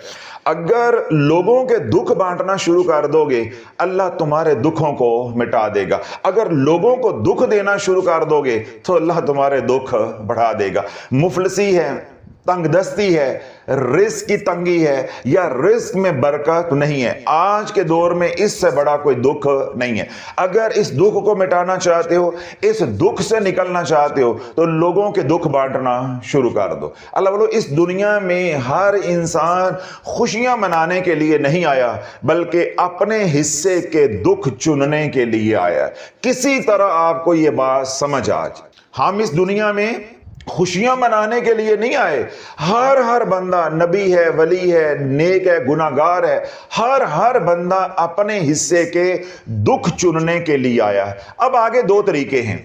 B: اگر لوگوں کے دکھ بانٹنا شروع کر دو گے اللہ تمہارے دکھوں کو مٹا دے گا، اگر لوگوں کو دکھ دینا شروع کر دو گے تو اللہ تمہارے دکھ بڑھا دے گا۔ مفلسی ہے، تنگ دستی ہے، رزق کی تنگی ہے یا رزق میں برکت نہیں ہے، آج کے دور میں اس سے بڑا کوئی دکھ نہیں ہے۔ اگر اس دکھ کو مٹانا چاہتے ہو، اس دکھ سے نکلنا چاہتے ہو تو لوگوں کے دکھ بانٹنا شروع کر دو۔ اللہ بولو اس دنیا میں ہر انسان خوشیاں منانے کے لیے نہیں آیا بلکہ اپنے حصے کے دکھ چننے کے لیے آیا۔ کسی طرح آپ کو یہ بات سمجھ آ جائے، ہم اس دنیا میں خوشیاں منانے کے لیے نہیں آئے۔ ہر بندہ نبی ہے، ولی ہے، نیک ہے، گناہگار ہے، ہر بندہ اپنے حصے کے دکھ چننے کے لیے آیا ہے۔ اب آگے دو طریقے ہیں،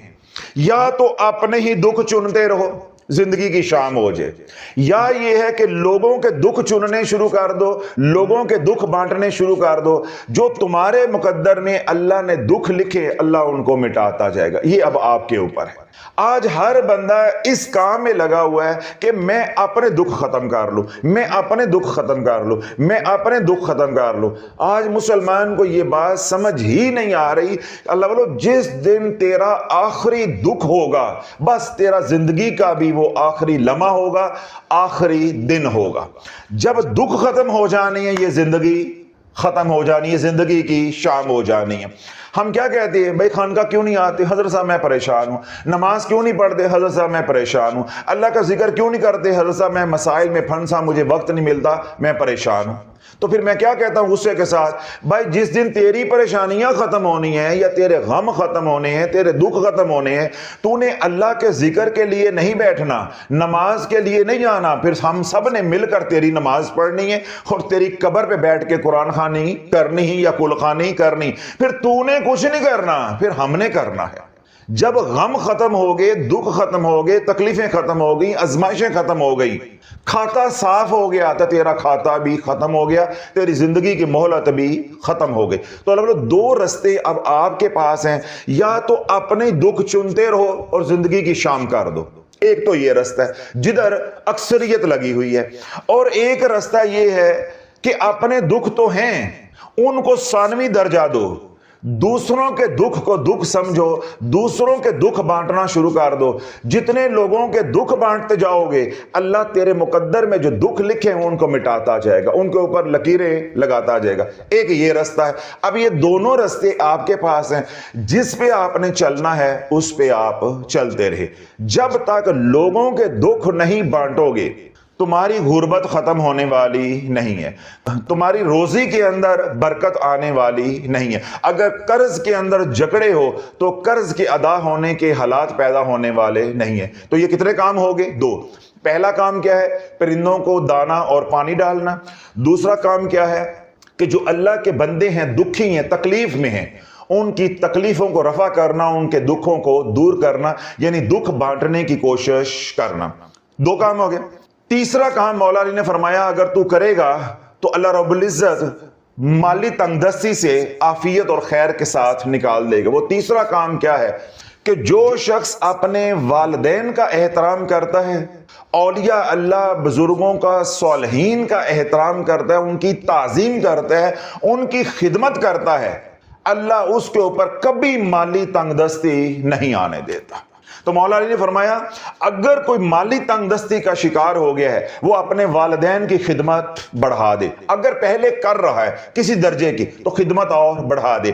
B: یا تو اپنے ہی دکھ چنتے رہو، زندگی کی شام ہو جائے، یا یہ ہے کہ لوگوں کے دکھ چننے شروع کر دو، لوگوں کے دکھ بانٹنے شروع کر دو، جو تمہارے مقدر میں اللہ نے دکھ لکھے اللہ ان کو مٹاتا جائے گا۔ یہ اب آپ کے اوپر ہے۔ آج ہر بندہ اس کام میں لگا ہوا ہے کہ میں اپنے دکھ ختم کر لوں، میں اپنے دکھ ختم کر لوں، میں اپنے دکھ ختم کر لوں۔ آج مسلمان کو یہ بات سمجھ ہی نہیں آ رہی۔ اللہ بولو جس دن تیرا آخری دکھ ہوگا، بس تیرا زندگی کا بھی وہ آخری لمحہ ہوگا، آخری دن ہوگا۔ جب دکھ ختم ہو جانی ہے، یہ زندگی ختم ہو جانی ہے، زندگی کی شام ہو جانی ہے۔ ہم کیا کہتے ہیں؟ بھائی خانقاہ کیوں نہیں آتے؟ حضرت صاحب میں پریشان ہوں۔ نماز کیوں نہیں پڑھتے؟ حضرت صاحب میں پریشان ہوں۔ اللہ کا ذکر کیوں نہیں کرتے؟ حضرت صاحب میں مسائل میں پھنسا، مجھے وقت نہیں ملتا، میں پریشان ہوں۔ تو پھر میں کیا کہتا ہوں غصے کے ساتھ؟ بھائی جس دن تیری پریشانیاں ختم ہونی ہیں، یا تیرے غم ختم ہونے ہیں، تیرے دکھ ختم ہونے ہیں، تو نے اللہ کے ذکر کے لیے نہیں بیٹھنا، نماز کے لیے نہیں جانا، پھر ہم سب نے مل کر تیری نماز پڑھنی ہے اور تیری قبر پہ بیٹھ کے قرآن خوانی کرنی ہی یا کل خوانی کرنی، پھر تو نے کچھ نہیں کرنا، پھر ہم نے کرنا ہے۔ جب غم ختم ہو گئے، دکھ ختم ہو گئے، تکلیفیں ختم ہو گئی، آزمائشیں ختم ہو گئی، کھاتا صاف ہو گیا، تو تیرا کھاتا بھی ختم ہو گیا، تیری زندگی کی مہلت بھی ختم ہو گئی۔ تو اللہ بولو دو رستے اب آپ کے پاس ہیں، یا تو اپنے دکھ چنتے رہو اور زندگی کی شام کر دو، ایک تو یہ رستہ ہے جدھر اکثریت لگی ہوئی ہے، اور ایک رستہ یہ ہے کہ اپنے دکھ تو ہیں ان کو ثانوی درجہ دو، دوسروں کے دکھ کو دکھ سمجھو، دوسروں کے دکھ بانٹنا شروع کر دو۔ جتنے لوگوں کے دکھ بانٹتے جاؤ گے، اللہ تیرے مقدر میں جو دکھ لکھے ہیں ان کو مٹاتا جائے گا، ان کے اوپر لکیریں لگاتا جائے گا۔ ایک یہ رستہ ہے۔ اب یہ دونوں رستے آپ کے پاس ہیں، جس پہ آپ نے چلنا ہے اس پہ آپ چلتے رہے۔ جب تک لوگوں کے دکھ نہیں بانٹو گے، تمہاری غربت ختم ہونے والی نہیں ہے، تمہاری روزی کے اندر برکت آنے والی نہیں ہے۔ اگر قرض کے اندر جکڑے ہو تو قرض کے ادا ہونے کے حالات پیدا ہونے والے نہیں ہیں۔ تو یہ کتنے کام ہو گئے؟ دو۔ پہلا کام کیا ہے؟ پرندوں کو دانا اور پانی ڈالنا۔ دوسرا کام کیا ہے؟ کہ جو اللہ کے بندے ہیں، دکھی ہیں، تکلیف میں ہیں، ان کی تکلیفوں کو رفع کرنا، ان کے دکھوں کو دور کرنا، یعنی دکھ بانٹنے کی کوشش کرنا۔ دو کام ہو گئے۔ تیسرا کام مولا علی نے فرمایا اگر تو کرے گا تو اللہ رب العزت مالی تنگ دستی سے عافیت اور خیر کے ساتھ نکال دے گا۔ وہ تیسرا کام کیا ہے؟ کہ جو شخص اپنے والدین کا احترام کرتا ہے، اولیاء اللہ بزرگوں کا، صالحین کا احترام کرتا ہے، ان کی تعظیم کرتا ہے، ان کی خدمت کرتا ہے، اللہ اس کے اوپر کبھی مالی تنگ دستی نہیں آنے دیتا۔ تو مولا علی نے فرمایا اگر کوئی مالی تنگ دستی کا شکار ہو گیا ہے، وہ اپنے والدین کی خدمت بڑھا دے۔ اگر پہلے کر رہا ہے کسی درجے کی تو خدمت اور بڑھا دے۔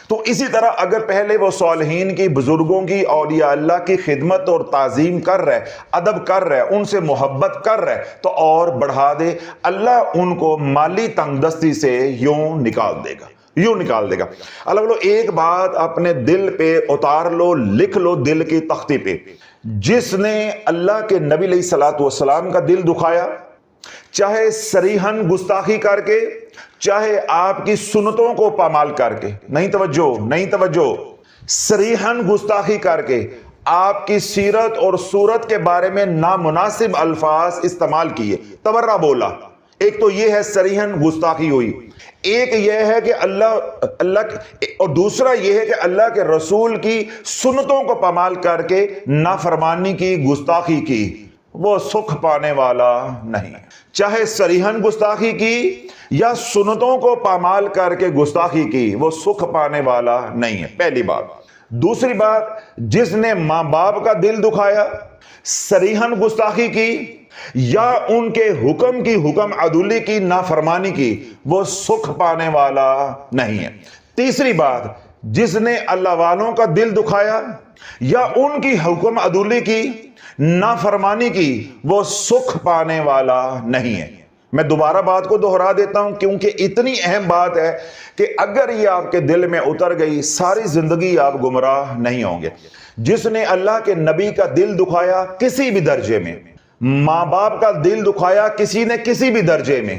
B: تو اسی طرح اگر پہلے وہ صالحین کی، بزرگوں کی، اولیاء اللہ کی خدمت اور تعظیم کر رہا ہے، ادب کر رہا ہے، ان سے محبت کر رہا ہے، تو اور بڑھا دے۔ اللہ ان کو مالی تنگ دستی سے یوں نکال دے گا، یوں نکال دے گا۔ اللہ بولو ایک بات اپنے دل پہ اتار لو، لکھ لو دل کی تختی پہ، جس نے اللہ کے نبی علیہ الصلوۃ والسلام کا دل دکھایا، چاہے صریحاً گستاخی کر کے، چاہے آپ کی سنتوں کو پامال کر کے، نہیں توجہ، صریحاً گستاخی کر کے، آپ کی سیرت اور صورت کے بارے میں نامناسب الفاظ استعمال کیے، تبرہ بولا، ایک تو یہ ہے صریحاً گستاخی ہوئی، ایک یہ ہے کہ اللہ اور دوسرا یہ ہے کہ اللہ کے رسول کی سنتوں کو پامال کر کے نافرمانی کی، گستاخی کی، وہ سکھ پانے والا نہیں۔ چاہے صریحاً گستاخی کی یا سنتوں کو پامال کر کے گستاخی کی، وہ سکھ پانے والا نہیں ہے، پہلی بات۔ دوسری بات، جس نے ماں باپ کا دل دکھایا، صریحاً گستاخی کی یا ان کے حکم کی، حکم عدولی کی نافرمانی کی، وہ سکھ پانے والا نہیں ہے۔ تیسری بات، جس نے اللہ والوں کا دل دکھایا یا ان کی حکم عدولی کی، نافرمانی کی، وہ سکھ پانے والا نہیں ہے۔ میں دوبارہ بات کو دہرا دیتا ہوں کیونکہ اتنی اہم بات ہے کہ اگر یہ آپ کے دل میں اتر گئی، ساری زندگی آپ گمراہ نہیں ہوں گے۔ جس نے اللہ کے نبی کا دل دکھایا کسی بھی درجے میں، ماں باپ کا دل دکھایا کسی نے کسی بھی درجے میں،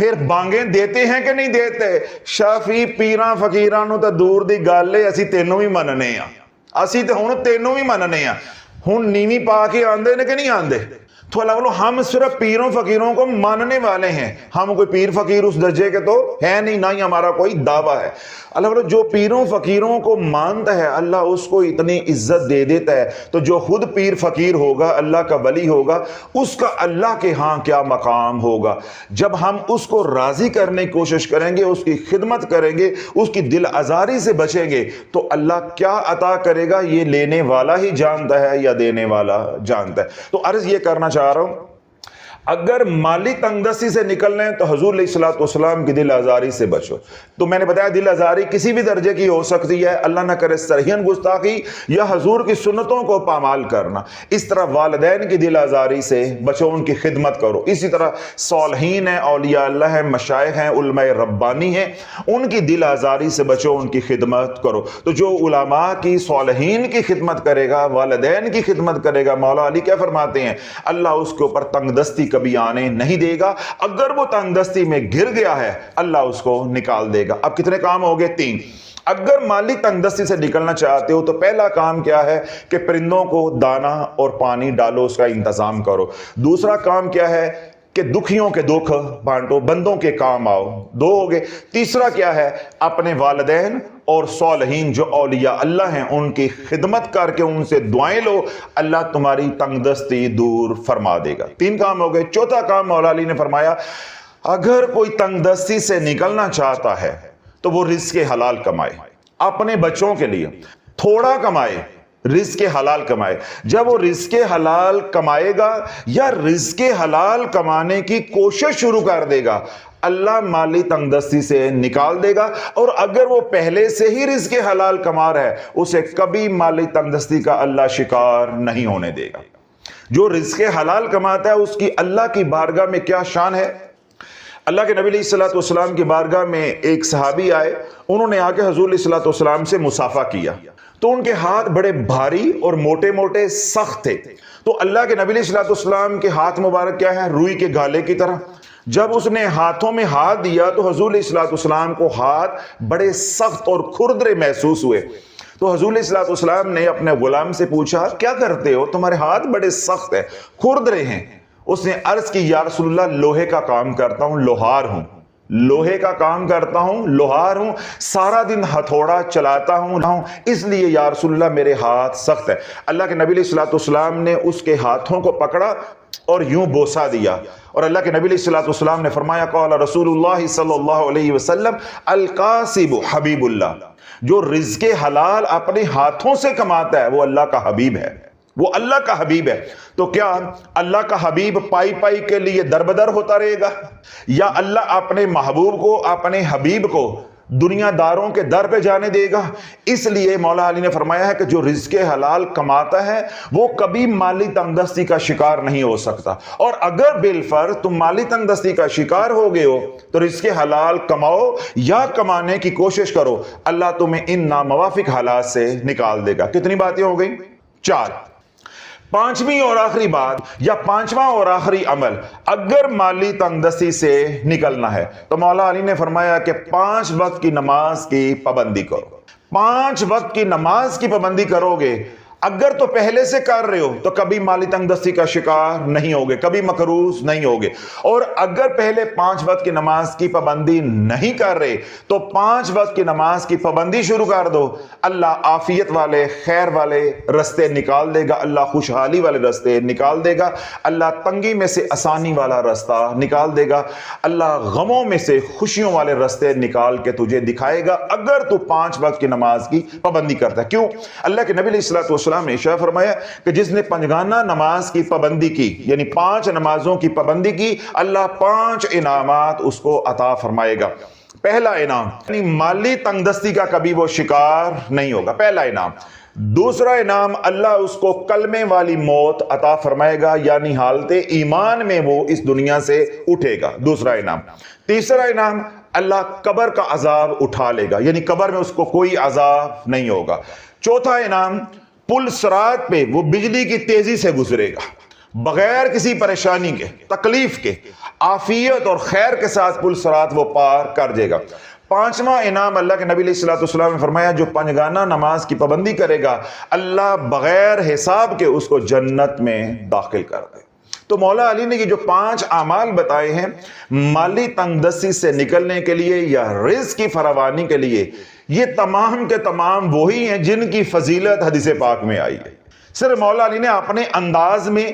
B: پھر بانگیں دیتے ہیں کہ نہیں دیتے؟ شافی پیراں فقیراں نو تے دور دی گل ہے، اسی تینوں بھی مننے ہاں، اسی تے ہن تینوں بھی مننے ہاں، ہن نیوی پا کے آندے نے کہ نہیں آندے؟ تو اللہ بولو ہم صرف پیروں فقیروں کو ماننے والے ہیں، ہم کوئی پیر فقیر اس درجے کے تو ہے نہیں، نہ ہی ہمارا کوئی دعویٰ ہے۔ اللہ بولو جو پیروں فقیروں کو مانتا ہے اللہ اس کو اتنی عزت دے دیتا ہے، تو جو خود پیر فقیر ہوگا، اللہ کا ولی ہوگا، اس کا اللہ کے ہاں کیا مقام ہوگا۔ جب ہم اس کو راضی کرنے کی کوشش کریں گے، اس کی خدمت کریں گے، اس کی دل آزاری سے بچیں گے، تو اللہ کیا عطا کرے گا یہ لینے والا ہی جانتا ہے یا دینے والا جانتا ہے۔ تو عرض یہ کرنا چاہ رہا ہوں، اگر مالی تنگ دستی سے نکلنا ہے تو حضور علیہ الصلوۃ والسلام کی دل آزاری سے بچو۔ تو میں نے بتایا دل آزاری کسی بھی درجے کی ہو سکتی ہے، اللہ نہ کرے سرحین گستاخی یا حضور کی سنتوں کو پامال کرنا۔ اس طرح والدین کی دل آزاری سے بچو، ان کی خدمت کرو۔ اسی طرح صالحین ہیں، اولیاء اللہ ہیں، مشائخ ہیں، علماء ربانی ہیں، ان کی دل آزاری سے بچو، ان کی خدمت کرو۔ تو جو علماء کی، صالحین کی خدمت کرے گا، والدین کی خدمت کرے گا، مولا علی کیا فرماتے ہیں؟ اللہ اس کے اوپر تنگ دستی کبھی آنے نہیں دے گا، اگر وہ تنگ دستی میں گر گیا ہے اللہ اس کو نکال دے گا۔ اب کتنے کام ہو گئے؟ 3۔ اگر مالی تنگ دستی سے نکلنا چاہتے ہو تو پہلا کام کیا ہے کہ پرندوں کو دانا اور پانی ڈالو، اس کا انتظام کرو۔ دوسرا کام کیا ہے کہ دکھیوں کے دکھ بانٹو، بندوں کے کام آؤ، 2 ہو گئے۔ تیسرا کیا ہے؟ اپنے والدین اور صالحین جو اولیاء اللہ ہیں ان کی خدمت کر کے ان سے دعائیں لو، اللہ تمہاری تنگ دستی دور فرما دے گا۔ 3 کام ہو گئے۔ چوتھا کام مولا علی نے فرمایا اگر کوئی تنگ دستی سے نکلنا چاہتا ہے تو وہ رزق حلال کمائے، اپنے بچوں کے لیے تھوڑا کمائے، رزق حلال کمائے۔ جب وہ رزق حلال کمائے گا یا رزق حلال کمانے کی کوشش شروع کر دے گا، اللہ مالی تنگ دستی سے نکال دے گا۔ اور اگر وہ پہلے سے ہی رزق حلال کما رہا ہے اسے کبھی مالی تنگ دستی کا اللہ شکار نہیں ہونے دے گا۔ جو رزق حلال کماتا ہے اس کی اللہ کی بارگاہ میں کیا شان ہے۔ اللہ کے نبی علیہ الصلوۃ والسلام کی بارگاہ میں ایک صحابی آئے، انہوں نے آ کے حضور علیہ الصلوۃ والسلام سے مصافحہ کیا، تو ان کے ہاتھ بڑے بھاری اور موٹے موٹے سخت تھے۔ تو اللہ کے نبی علیہ الصلوۃ والسلام کے ہاتھ مبارک کیا ہے؟ روئی کے گالے کی طرح۔ جب اس نے ہاتھوں میں ہاتھ دیا تو حضور علیہ الصلوۃ والسلام کو ہاتھ بڑے سخت اور کھردرے محسوس ہوئے۔ تو حضور علیہ الصلوۃ والسلام نے اپنے غلام سے پوچھا کیا کرتے ہو؟ تمہارے ہاتھ بڑے سخت ہیں، کھردرے ہیں۔ اس نے عرض کی یا رسول اللہ لوہے کا کام کرتا ہوں، لوہار ہوں، لوہے کا کام کرتا ہوں، لوہار ہوں، سارا دن ہتھوڑا چلاتا ہوں، اس لیے یا رسول اللہ میرے ہاتھ سخت ہے۔ اللہ کے نبی علیہ الصلوۃ والسلام نے اس کے ہاتھوں کو پکڑا اور یوں بوسہ دیا، اور اللہ کے نبی علیہ الصلوۃ والسلام نے فرمایا قال رسول اللہ صلی اللہ علیہ وسلم القاسب حبیب اللہ، جو رزق حلال اپنے ہاتھوں سے کماتا ہے وہ اللہ کا حبیب ہے، وہ اللہ کا حبیب ہے۔ تو کیا اللہ کا حبیب پائی پائی کے لیے دربدر ہوتا رہے گا، یا اللہ اپنے محبوب کو، اپنے حبیب کو دنیا داروں کے در پہ جانے دے گا؟ اس لیے مولا علی نے فرمایا ہے کہ جو رزق حلال کماتا ہے وہ کبھی مالی تنگ دستی کا شکار نہیں ہو سکتا، اور اگر بالفرض تم مالی تنگ دستی کا شکار ہو گئے ہو تو رزق حلال کماؤ یا کمانے کی کوشش کرو، اللہ تمہیں ان ناموافق حالات سے نکال دے گا۔ کتنی باتیں ہو گئی؟ 4۔ 5ویں اور آخری بات یا 5واں اور آخری عمل، اگر مالی تنگ دستی سے نکلنا ہے تو مولا علی نے فرمایا کہ 5 وقت کی نماز کی پابندی کرو۔ 5 وقت کی نماز کی پابندی کرو گے، اگر تو پہلے سے کر رہے ہو تو کبھی مالی تنگ دستی کا شکار نہیں ہوگے، کبھی مکروز نہیں ہوگے، اور اگر پہلے 5 وقت کی نماز کی پابندی نہیں کر رہے تو 5 وقت کی نماز کی پابندی شروع کر دو، اللہ عافیت والے، خیر والے رستے نکال دے گا، اللہ خوشحالی والے رستے نکال دے گا، اللہ تنگی میں سے آسانی والا رستہ نکال دے گا، اللہ غموں میں سے خوشیوں والے رستے نکال کے تجھے دکھائے گا اگر تو 5 وقت کی نماز کی پابندی کرتا ہے۔ کیوں؟ اللہ کے نبی علیہ الصلوۃ والسلام نے ارشاد فرمایا کہ جس نے پنجگانہ نماز کی پابندی کی، یعنی 5 نمازوں کی پابندی کی، اللہ 5 انعامات اس کو عطا فرمائے گا۔ پہلا انعام یعنی مالی تنگ دستی کا کبھی وہ شکار نہیں ہوگا، پہلا انعام۔ دوسرا انعام اللہ اس کو کلمے والی موت عطا فرمائے گا، یعنی حالت ایمان میں وہ اس دنیا سے اٹھے گا، دوسرا انعام۔ تیسرا انعام اللہ قبر کا عذاب اٹھا لے گا، یعنی قبر میں اس کو کوئی عذاب نہیں ہوگا۔ چوتھا انعام پل صراط پہ وہ بجلی کی تیزی سے گزرے گا، بغیر کسی پریشانی کے، تکلیف کے، عافیت اور خیر کے ساتھ پل صراط وہ پار کر دے گا۔ پانچواں انعام اللہ کے نبی علیہ الصلوۃ والسلام نے فرمایا جو پنجگانہ نماز کی پابندی کرے گا اللہ بغیر حساب کے اس کو جنت میں داخل کر دے۔ تو مولا علی نے یہ جو 5 اعمال بتائے ہیں مالی تنگ دستی سے نکلنے کے لیے یا رزق کی فراوانی کے لیے، یہ تمام کے تمام وہی ہیں جن کی فضیلت حدیث پاک میں آئی ہے۔ صرف مولا علی نے اپنے انداز میں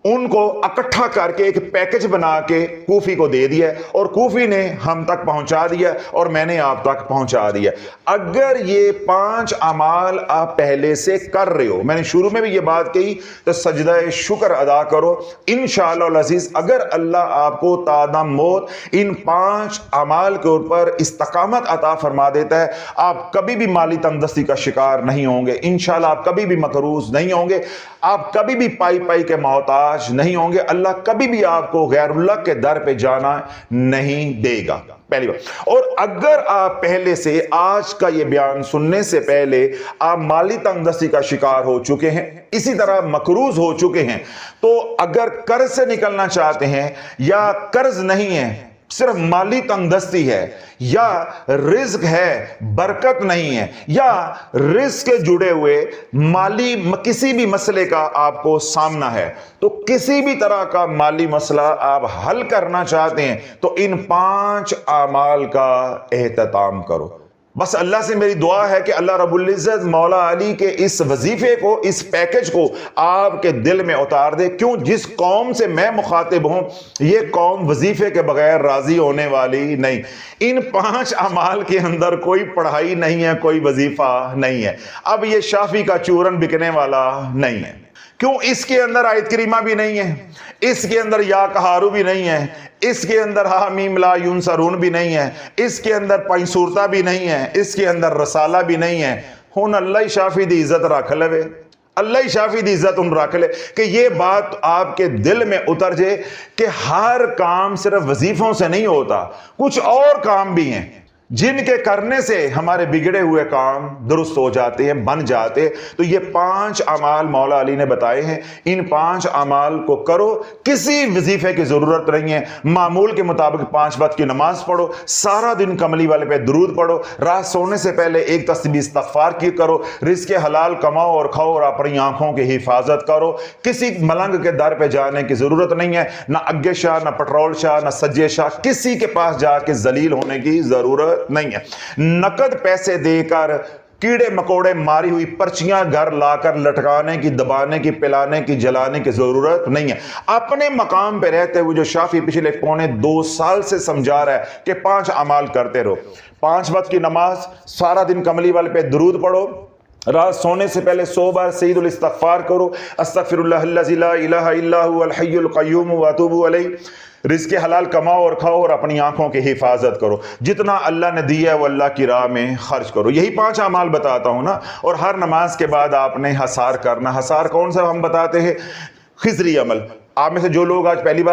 B: ان کو اکٹھا کر کے ایک پیکج بنا کے کوفی کو دے دیا اور کوفی نے ہم تک پہنچا دیا اور میں نے آپ تک پہنچا دیا۔ اگر یہ 5 اعمال آپ پہلے سے کر رہے ہو، میں نے شروع میں بھی یہ بات کہی، تو سجدہ شکر ادا کرو انشاءاللہ العزیز۔ اگر اللہ آپ کو تادم موت ان 5 اعمال کے اوپر استقامت عطا فرما دیتا ہے، آپ کبھی بھی مالی تنگ دستی کا شکار نہیں ہوں گے انشاءاللہ، آپ کبھی بھی مقروض نہیں ہوں گے، آپ کبھی بھی پائی پائی کے محتاج نہیں ہوں گے، اللہ کبھی بھی آپ کو غیر اللہ کے در پہ جانا نہیں دے گا، پہلی بات۔ اور اگر آپ پہلے سے آج کا یہ بیان سننے سے پہلے آپ مالی تنگ دستی کا شکار ہو چکے ہیں، اسی طرح مقروض ہو چکے ہیں، تو اگر قرض سے نکلنا چاہتے ہیں یا قرض نہیں ہے صرف مالی تنگ دستی ہے یا رزق ہے برکت نہیں ہے یا رزق کے جڑے ہوئے مالی کسی بھی مسئلے کا آپ کو سامنا ہے، تو کسی بھی طرح کا مالی مسئلہ آپ حل کرنا چاہتے ہیں تو ان 5 اعمال کا اہتمام کرو۔ بس اللہ سے میری دعا ہے کہ اللہ رب العزت مولا علی کے اس وظیفے کو، اس پیکج کو آپ کے دل میں اتار دے۔ کیوں؟ جس قوم سے میں مخاطب ہوں یہ قوم وظیفے کے بغیر راضی ہونے والی نہیں۔ ان 5 اعمال کے اندر کوئی پڑھائی نہیں ہے، کوئی وظیفہ نہیں ہے۔ اب یہ شافی کا چورن بکنے والا نہیں ہے۔ کیوں؟ اس کے اندر آیت کریمہ بھی نہیں ہے، اس کے اندر یا کہارو بھی نہیں ہے، اس کے اندر حامیم لا ینصرون بھی نہیں ہے، اس کے اندر پنج صورتہ بھی نہیں ہے، اس کے اندر رسالہ بھی نہیں ہے۔ ہن اللہ شافی دی عزت رکھ لے، اللہ شافی دی عزت ان رکھ لے کہ یہ بات آپ کے دل میں اتر جائے کہ ہر کام صرف وظیفوں سے نہیں ہوتا، کچھ اور کام بھی ہیں جن کے کرنے سے ہمارے بگڑے ہوئے کام درست ہو جاتے ہیں، بن جاتے ہیں۔ تو یہ 5 اعمال مولا علی نے بتائے ہیں، ان 5 اعمال کو کرو، کسی وظیفے کی ضرورت نہیں ہے، معمول کے مطابق 5 وقت کی نماز پڑھو، سارا دن کملی والے پہ درود پڑھو، رات سونے سے پہلے ایک تسبیح استغفار کی کرو، رزق حلال کماؤ اور کھاؤ اور اپنی آنکھوں کی حفاظت کرو۔ کسی ملنگ کے در پہ جانے کی ضرورت نہیں ہے، نہ اگے شاہ، نہ پٹرول شاہ، نہ سجے شاہ، کسی کے پاس جا کے ذلیل ہونے کی ضرورت نہیں ہے۔ نقد پیسے دے کر کیڑے مکوڑے ماری ہوئی پرچیاں گھر لا کر لٹکانے کی، دبانے کی، پلانے کی، جلانے کی ضرورت نہیں ہے۔ اپنے مقام پہ رہتے ہوئے جو شافی پچھلے 2.25 سال سے سمجھا رہا ہے کہ 5 اعمال کرتے رہو، 5 وقت کی نماز، سارا دن کملی والے پہ درود پڑھو، رات سونے سے پہلے 100 بار سید الاستغفار کرو، استغفر اللہ الذی لا الہ الا هو الحی القیوم واتوب الیہ، رزق حلال کماؤ اور کھاؤ اور اپنی آنکھوں کی حفاظت کرو، جتنا اللہ نے دیا ہے وہ اللہ کی راہ میں خرچ کرو۔ یہی 5 اعمال بتاتا ہوں نا، اور ہر نماز کے بعد آپ نے حصار کرنا۔ حصار کون سا ہم بتاتے ہیں؟ خضری عمل۔ آپ میں سے جو لوگ آج پہلی بار